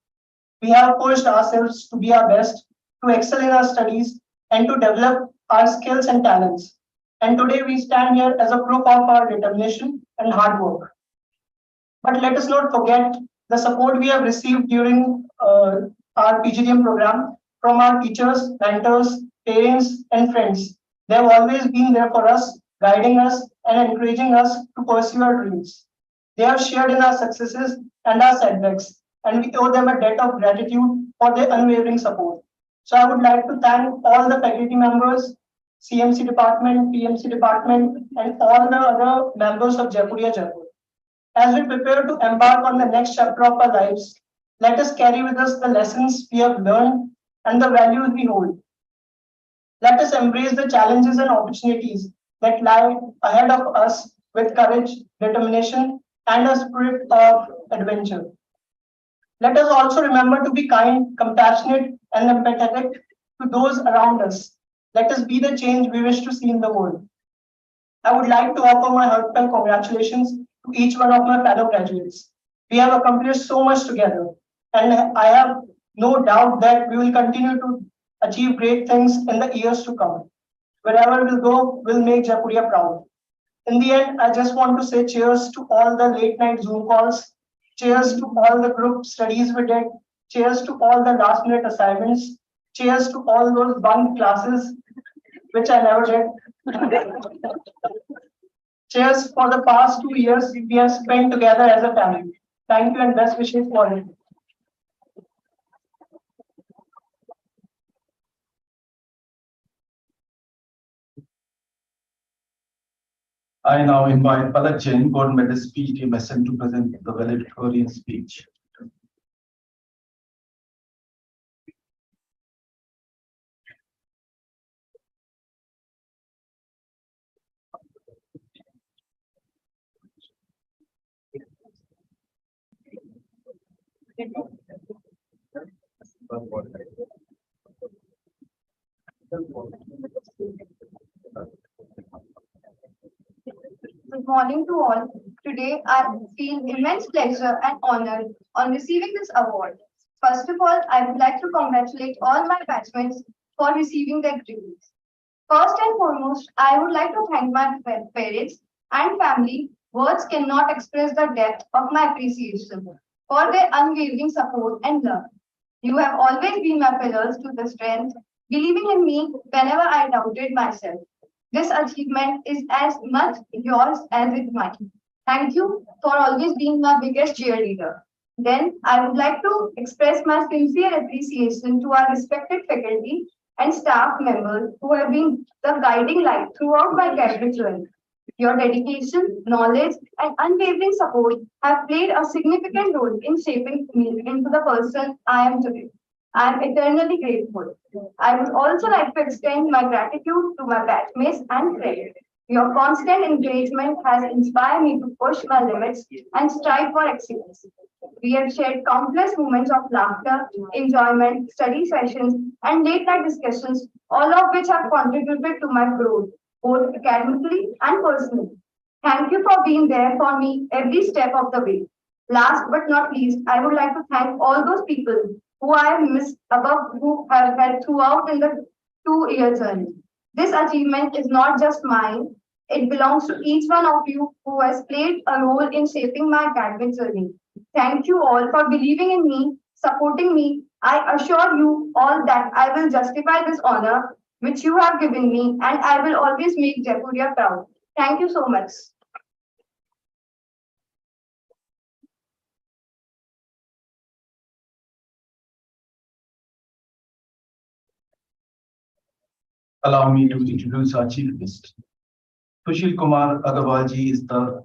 We have pushed ourselves to be our best, to excel in our studies, and to develop our skills and talents. And today we stand here as a proof of our determination and hard work. But let us not forget the support we have received during our PGDM program from our teachers, mentors, parents, and friends. They have always been there for us, guiding us and encouraging us to pursue our dreams. They have shared in our successes and our setbacks, and we owe them a debt of gratitude for their unwavering support. So I would like to thank all the faculty members, CMC department, PMC department, and all the other members of Jaipuria Jaipur. As we prepare to embark on the next chapter of our lives, let us carry with us the lessons we have learned and the values we hold. Let us embrace the challenges and opportunities that lie ahead of us with courage, determination, and a spirit of adventure. Let us also remember to be kind, compassionate, and empathetic to those around us. Let us be the change we wish to see in the world. I would like to offer my heartfelt congratulations to each one of my fellow graduates. We have accomplished so much together, and I have no doubt that we will continue to achieve great things in the years to come. Wherever we'll go, we'll make Jaipuria proud. In the end, I just want to say cheers to all the late night Zoom calls, cheers to all the group studies we did, cheers to all the last minute assignments, cheers to all those bunk classes, which I never did. Cheers for the past 2 years we have spent together as a family. Thank you and best wishes for it. I now invite Palak Jain, Gold Medalist PGDM SN, to present the valedictorian speech. Good morning to all. Today, I feel immense pleasure and honor on receiving this award. First of all, I would like to congratulate all my batchmates for receiving their degrees. First and foremost, I would like to thank my parents and family. Words cannot express the depth of my appreciation for their unwavering support and love. You have always been my pillars to the strength, believing in me whenever I doubted myself. This achievement is as much yours as it's mine. Thank you for always being my biggest cheerleader. Then I would like to express my sincere appreciation to our respected faculty and staff members who have been the guiding light throughout my academic journey. Your dedication, knowledge, and unwavering support have played a significant role in shaping me into the person I am today. I am eternally grateful. I would also like to extend my gratitude to my batchmates and friends. Your constant engagement has inspired me to push my limits and strive for excellence. We have shared countless moments of laughter, enjoyment, study sessions, and late night discussions, all of which have contributed to my growth, both academically and personally. Thank you for being there for me every step of the way. Last but not least, I would like to thank all those people who I have missed above, who have helped throughout in the 2 year journey. This achievement is not just mine, it belongs to each one of you who has played a role in shaping my academic journey. Thank you all for believing in me, supporting me. I assure you all that I will justify this honor which you have given me, and I will always make Jaipuria proud. Thank you so much. Allow me to introduce our chief guest. Sushil Kumar Agarwal ji is the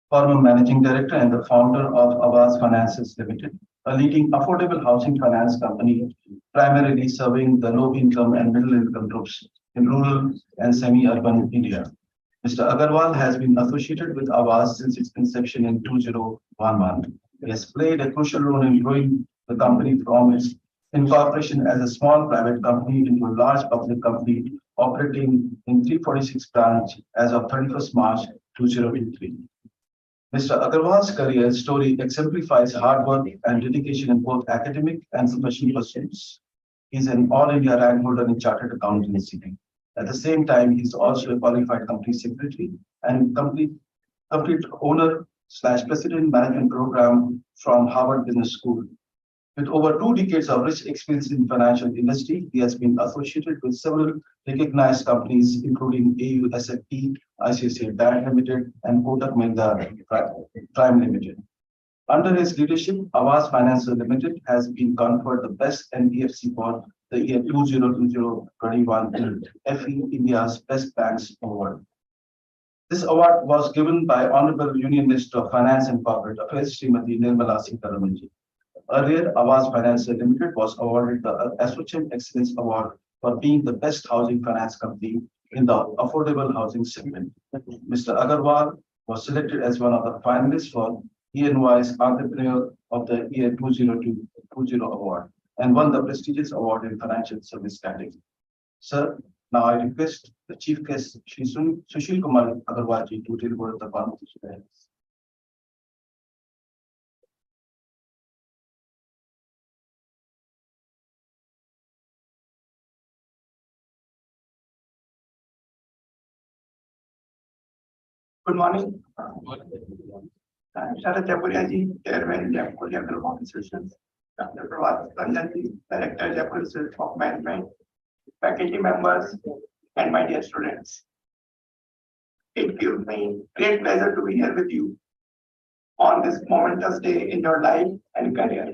former managing director and the founder of Aavas Financiers Ltd, a leading affordable housing finance company primarily serving the low-income and middle-income groups in rural and semi-urban India. Mr. Agarwal has been associated with Aavas since its inception in 2011. He has played a crucial role in growing the company from its incorporation as a small private company into a large public company operating in 346 branches as of 31st March 2023. Mr. Agarwal's career story exemplifies hard work and dedication in both academic and professional pursuits. He is an All India rank holder in Chartered Accountancy. At the same time, he is also a qualified company secretary and complete owner / president management program from Harvard Business School. With over 2 decades of rich experience in financial industry, he has been associated with several recognized companies, including AU SFT, ICICI Bank Limited, and Kotak Mahindra Prime Limited. Under his leadership, Aavas Financiers Ltd has been conferred the Best NBFC for the year 2020-21 in FE India's Best Banks Award. This award was given by Honorable Union Minister of Finance and Corporate Affairs, Srimati Nirmala Sitharaman ji. Earlier, Aavas Financiers Ltd was awarded the Associate Excellence Award for being the best housing finance company in the affordable housing segment. Mr. Agarwal was selected as one of the finalists for ENY's Entrepreneur of the Year 2020 Award and won the prestigious award in financial service category. Sir, now I request the chief guest, Shri Sushil Kumar Agarwal ji, to deliver the convocation. Good morning. I'm Sharat Jaipuria ji, Chairman, Jaipuria Institute, Dr. Aavas Financiers Ltd, Director, Jaipur Institute of Management, faculty members, and my dear students. It gives me great pleasure to be here with you on this momentous day in your life and career.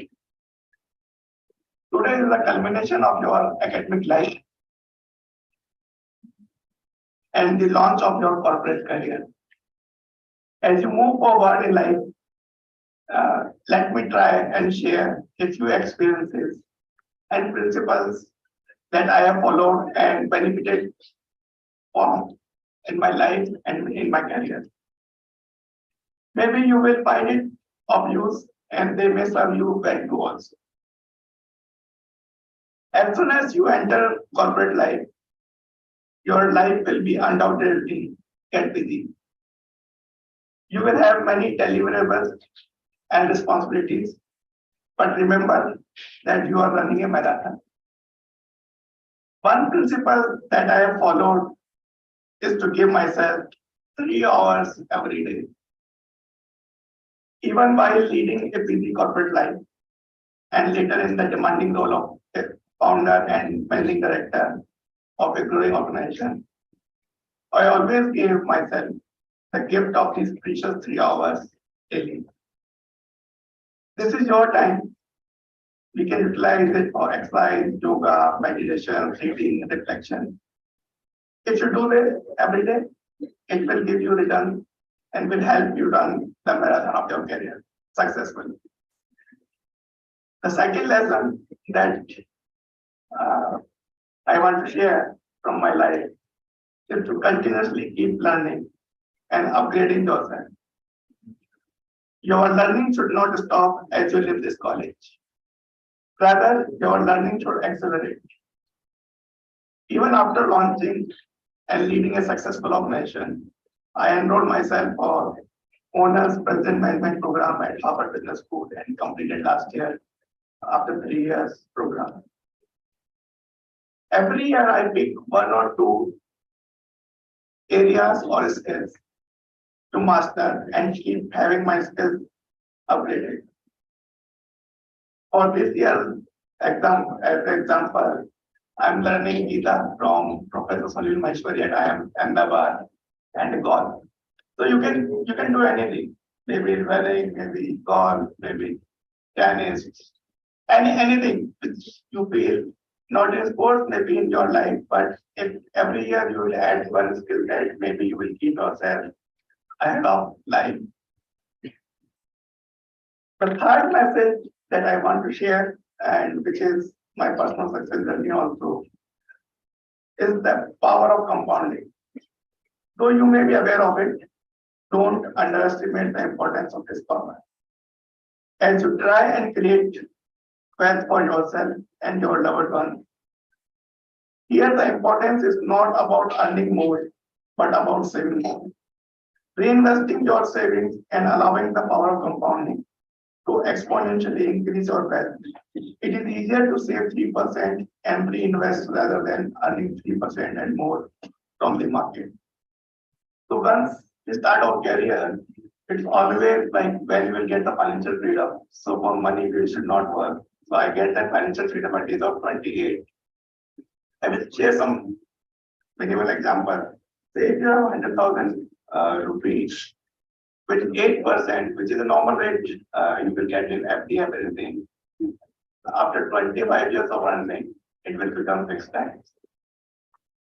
Today is the culmination of your academic life and the launch of your corporate career. As you move forward in life, let me try and share a few experiences and principles that I have followed and benefited from in my life and in my career. Maybe you will find it of use and they may serve you well too also. As soon as you enter corporate life, your life will be undoubtedly get busy. You will have many deliverables and responsibilities, but remember that you are running a marathon. One principle that I have followed is to give myself 3 hours every day. Even while leading a busy corporate life and later in the demanding role of a founder and managing director of a growing organization, I always gave myself the gift of these precious 3 hours daily. This is your time. We can utilize it for exercise, yoga, meditation, reading, reflection. If you do this every day, it will give you return and will help you run the marathon of your career successfully. The second lesson that I want to share from my life is to continuously keep learning and upgrading yourself. Your learning should not stop as you leave this college. Rather, your learning should accelerate. Even after launching and leading a successful organization, I enrolled myself for Owner's Present Management Program at Harvard Business School and completed last year after 3 years program. Every year I pick 1 or 2 areas or skills to master and keep having my skills upgraded. For this year's exam, as an example, I'm learning Gita from Professor Sushil Kumar at IIM Ahmedabad and golf. So you can do anything. Maybe running, maybe golf, maybe tennis, anything which you feel not in sports, maybe in your life, but if every year you will add 1 skill set, maybe you will keep yourself ahead of life. The third message that I want to share, and which is my personal success journey also, is the power of compounding. Though you may be aware of it, don't underestimate the importance of this power. As you try and create wealth for yourself and your loved ones, here the importance is not about earning more, but about saving more. Reinvesting your savings and allowing the power of compounding to exponentially increase your wealth. It is easier to save 3% and reinvest rather than earning 3% and more from the market. So once we start our career, it's always like when you will get the financial freedom. So for money, we should not work. So I get that financial freedom at the age of 28. I will share some minimal example. Say if you have 100,000 rupees, with 8%, which is a normal rate, you will get in FD everything. After 25 years of earning, it will become 6 times.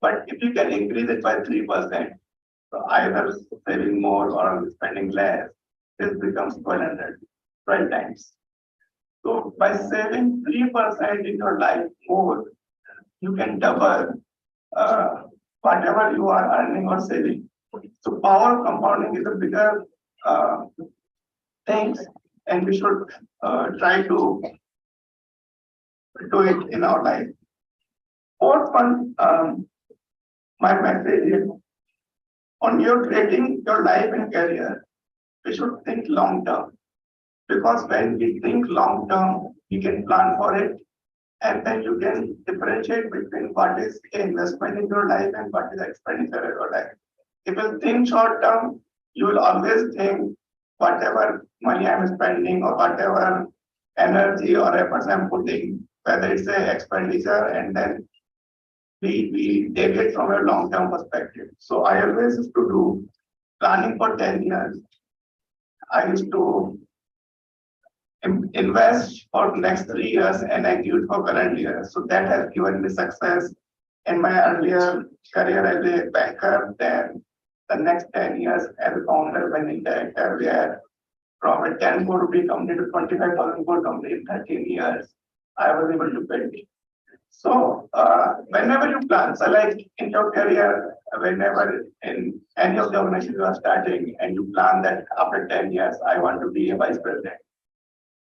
But if you can increase it by 3%, so either saving more or spending less, this becomes 12 times. So by saving 3% in your life more, you can double whatever you are earning or saving So power of compounding is a bigger things, and we should try to do it in our life. Fourth one, my message is on your creating your life and career, we should think long term. Because when we think long term, we can plan for it, and then you can differentiate between what is investment in your life and what is expenditure in your life. If you think short term, you will always think whatever money I'm spending or whatever energy or efforts I'm putting, whether it's a expenditure, and then we take it from a long-term perspective. So I always used to do planning for 10 years. I used to invest for the next 3 years and execute for current year. So that has given me success in my earlier career as a banker. Then the next 10 years as a founder, managing director, where from a 10 crore rupee company to 25,000 crore company in 13 years, I was able to build it. So whenever you plan, so like in your career, whenever in any of the organizations you are starting and you plan that after 10 years, I want to be a vice president.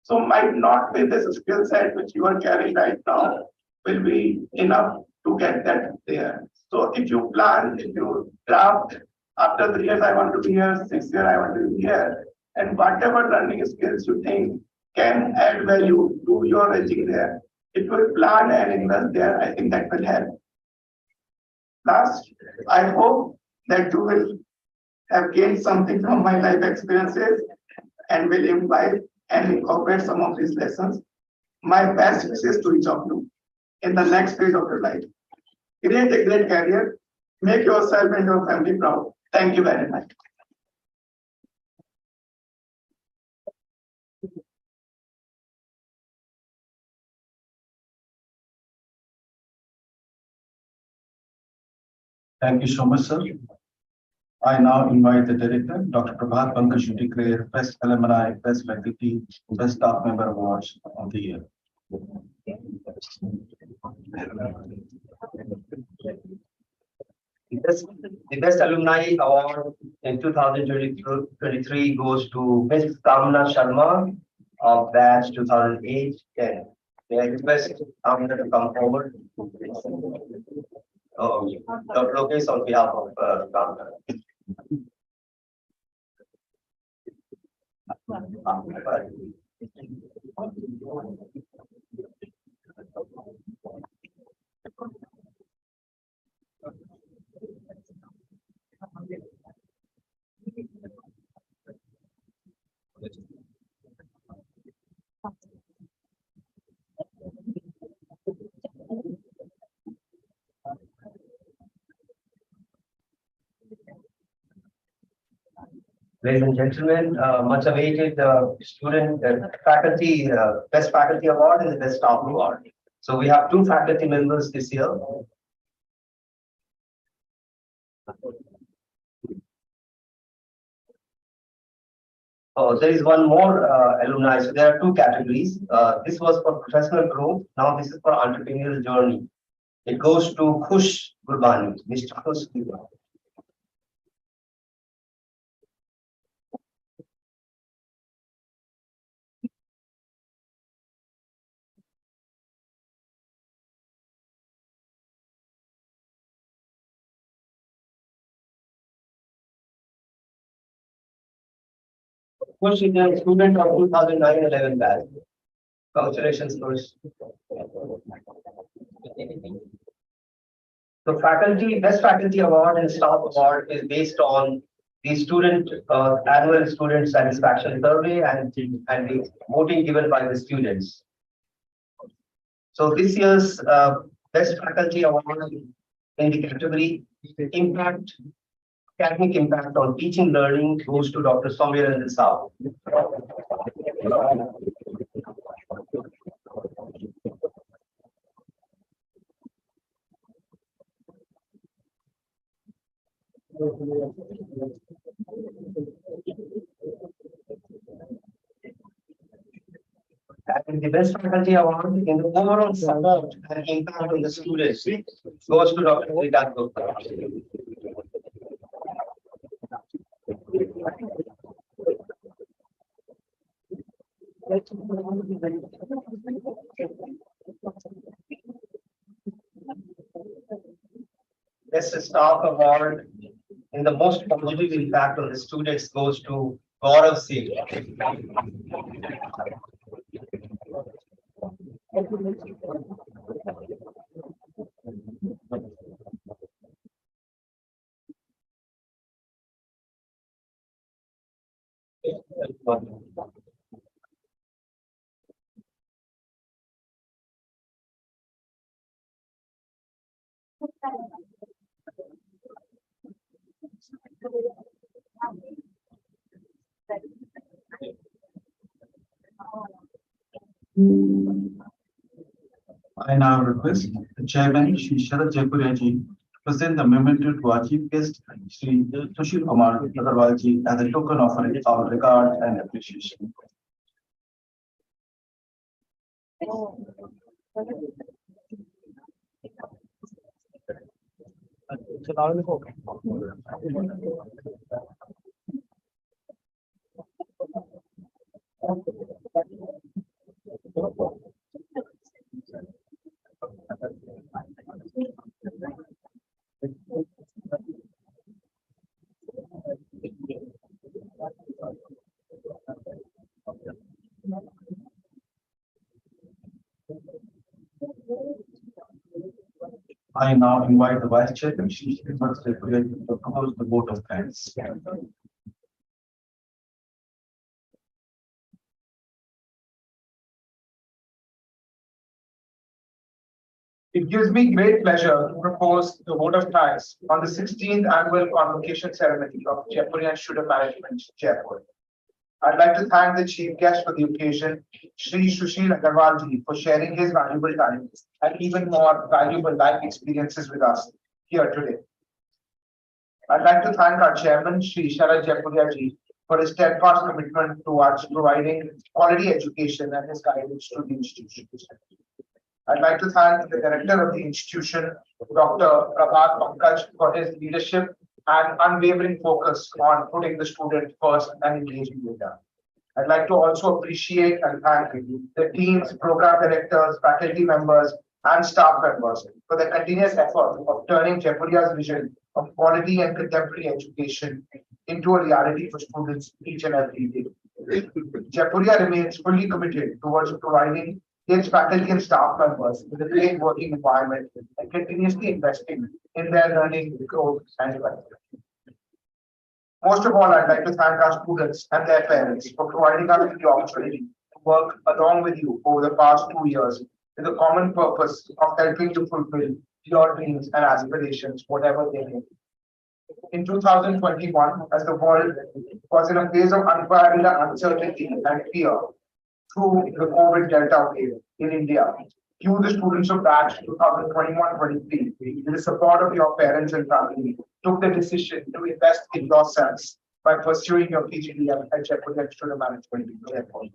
So might not be this skill set which you are carrying right now will be enough to get that there. So if you plan, if you draft, after 3 years I want to be here, 6 years I want to be here, and whatever learning skills you think can add value to your reaching there, if you plan and invest there, I think that will help. Last, I hope that you will have gained something from my life experiences and will imbibe and incorporate some of these lessons. My best wishes to each of you in the next phase of your life. Create a great career, make yourself and your family proud. Thank you very much. Thank you so much, sir. I now invite the director, Dr. Prabhat Pankaj, to declare Best Alumni, Best Faculty, Best Staff Member Awards of the year. The best alumni award in 2023 goes to Ms. Kamna Sharma of batch 2008-10. May I request Kamna to come forward? Dr. Lokesh on behalf of Kamna. Ladies and gentlemen, much awaited faculty, best faculty award and the best staff award. So we have 2 faculty members this year. Oh, there is one more alumni. So there are 2 categories. This was for professional growth. Now this is for entrepreneurial journey. It goes to Khush Gurbani, Mr. Khush Gurbani. Khush is a student of 2009-11 batch. Congratulations, Khush. The faculty, best faculty award and staff award is based on the student annual student satisfaction survey and the voting given by the students. So this year's best faculty award in the category impact, academic impact on teaching learning goes to Dr. Soumya Sao. And the best faculty award in the overall support and impact on the students goes to Dr. Rita Gupta. Best Staff Award in the most positive impact on the students goes to Gaurav Singh. I now request the chairman, Shri Sharad Jaipuria ji, to present the memento to our chief guest, Shri Sushil Kumar Agarwal ji, as a token of our regard and appreciation. I now invite the vice chairman, Shri Sharad Jaipuria ji, to propose the vote of thanks. It gives me great pleasure to propose the vote of thanks on the 16th annual convocation ceremony of Jaipuria Institute of Management, Jaipur. I'd like to thank the chief guest for the occasion, Shri Sushil Agarwal ji, for sharing his valuable time and even more valuable life experiences with us here today. I'd like to thank our chairman, Shri Sharad Jaipuria ji, for his steadfast commitment towards providing quality education and his guidance to the institution. I'd like to thank the director of the institution, Dr. Prabhat Pankaj, for his leadership and unwavering focus on putting the student first and engaging with them. I'd like to also appreciate and thank the teams, program directors, faculty members, and staff members for their continuous effort of turning Jaipuria's vision of quality and contemporary education into a reality for students each and every day. Jaipuria remains fully committed towards providing its faculty and staff members with a great working environment and continuously investing in their learning, growth, and development. Most of all, I'd like to thank our students and their parents for providing us with the opportunity to work along with you over the past 2 years with a common purpose of helping you fulfill your dreams and aspirations, whatever they may be. In 2021, as the world was in a phase of unparalleled uncertainty and fear through the COVID Delta wave in India, you, the students of batch 2021-23, with the support of your parents and family, took the decision to invest in yourselves by pursuing your PGDM at Jaipuria Institute of Management in Jaipur.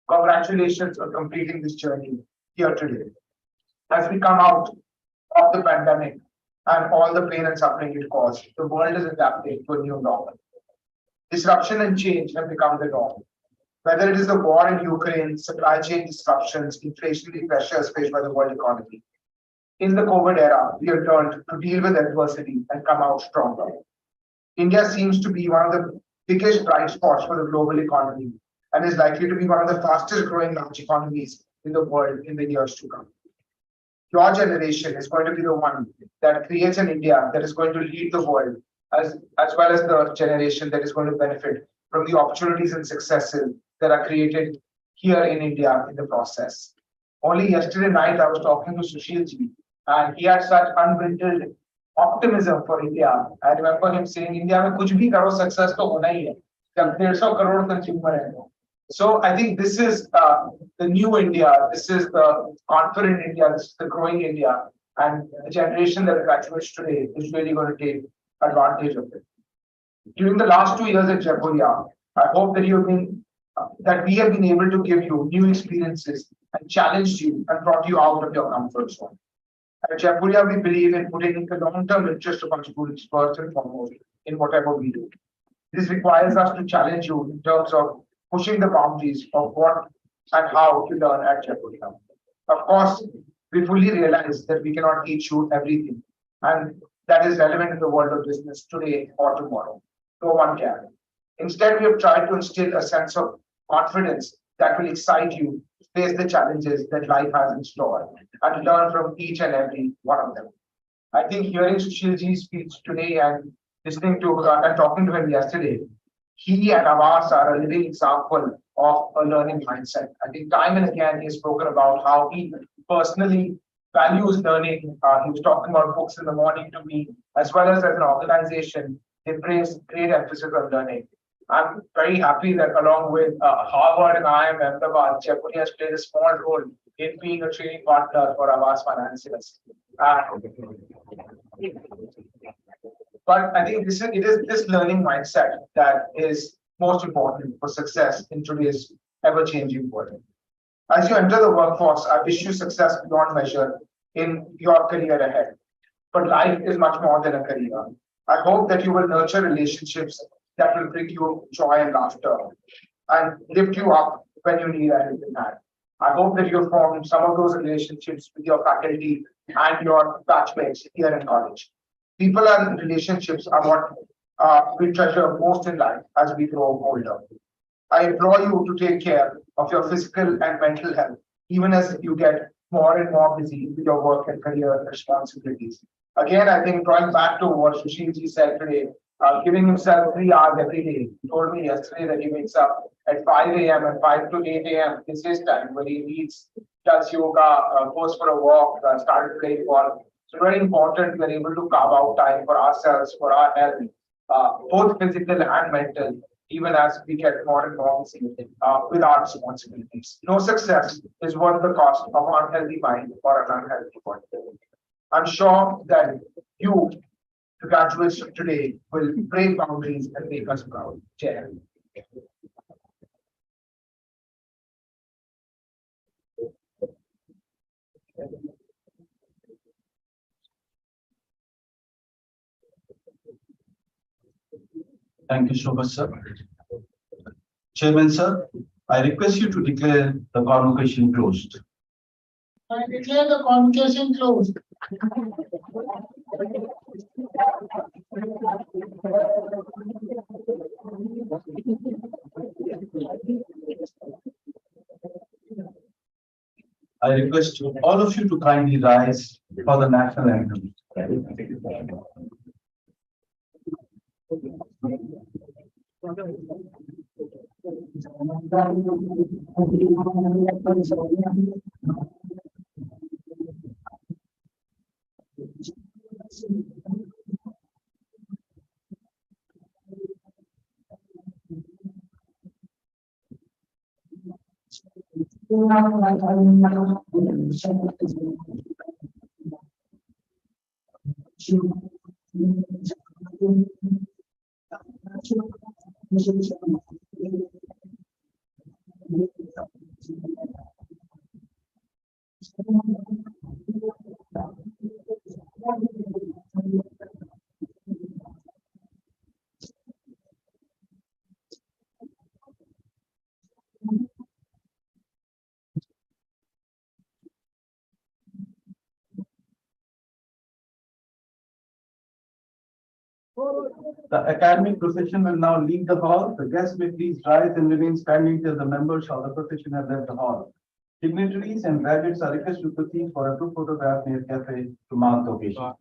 Congratulations on completing this journey here today. As we come out of the pandemic and all the pain and suffering it caused, the world is adapting to a new normal. Disruption and change have become the norm. Whether it is the war in Ukraine, supply chain disruptions, inflationary pressures faced by the world economy. In the COVID era, we have learned to deal with adversity and come out stronger. India seems to be one of the biggest bright spots for the global economy and is likely to be one of the fastest growing large economies in the world in the years to come. Your generation is going to be the one that creates an India that is going to lead the world, as well as the generation that is going to benefit from the opportunities and successes that are created here in India in the process. Only yesterday night, I was talking to Sushil ji, and he had such unbridled optimism for India. I remember him saying, India mein kuch bhi karo, success to hona hi hai. Jab 150 crore consumer hai. So I think this is the new India. This is the confident India. This is the growing India. And the generation that graduates today is really going to take advantage of it. During the last 2 years at Jaipuria, I hope that we have been able to give you new experiences and challenged you and brought you out of your comfort zone. At Jaipuria, we believe in putting the long-term interest of our students first and foremost in whatever we do. This requires us to challenge you in terms of pushing the boundaries of what and how to learn at Jaipuria. Of course, we fully realize that we cannot teach you everything, and that is relevant in the world of business today or tomorrow. No one can. Instead, we have tried to instill a sense of confidence that will excite you to face the challenges that life has in store and learn from each and every one of them. I think hearing Sushilji's speech today and listening to and talking to him yesterday, he and Aavas are a living example of a learning mindset. I think time and again he has spoken about how he personally values learning. He was talking about books in the morning to me, as well as an organization, they place great emphasis on learning. I'm very happy that along with Harvard and IIM Ahmedabad, Jaipuria has played a small role in being a training partner for Aavas Financiers. But I think it is this learning mindset that is most important for success in today's ever-changing world. As you enter the workforce, I wish you success beyond measure in your career ahead. But life is much more than a career. I hope that you will nurture relationships that will bring you joy and laughter and lift you up when you need a helping hand. I hope that you form some of those relationships with your faculty and your batchmates here in college. People and relationships are what we treasure most in life as we grow older. I implore you to take care of your physical and mental health, even as you get more and more busy with your work and career responsibilities. Again, I think drawing back to what Sushilji said today, giving himself 3 hours every day. He told me yesterday that he wakes up at 5 a.m. and 5 to 8 a.m. is his time where he reads, does yoga, goes for a walk, started playing ball. So very important we're able to carve out time for ourselves, for our health, both physical and mental, even as we get more and more busy with our responsibilities. No success is worth the cost of an unhealthy mind or an unhealthy body. I'm sure that you, the graduates of today, will break boundaries and make us proud. Jai Hind. Thank you so much, sir. Chairman, sir, I request you to declare the convocation closed. I declare the convocation closed. I request all of you to kindly rise for the national anthem. The academic procession will now leave the hall. The guests may please rise and remain standing till the members of the procession have left the hall. Dignitaries and graduates are requested to proceed for a group photograph near cafe to mark the occasion.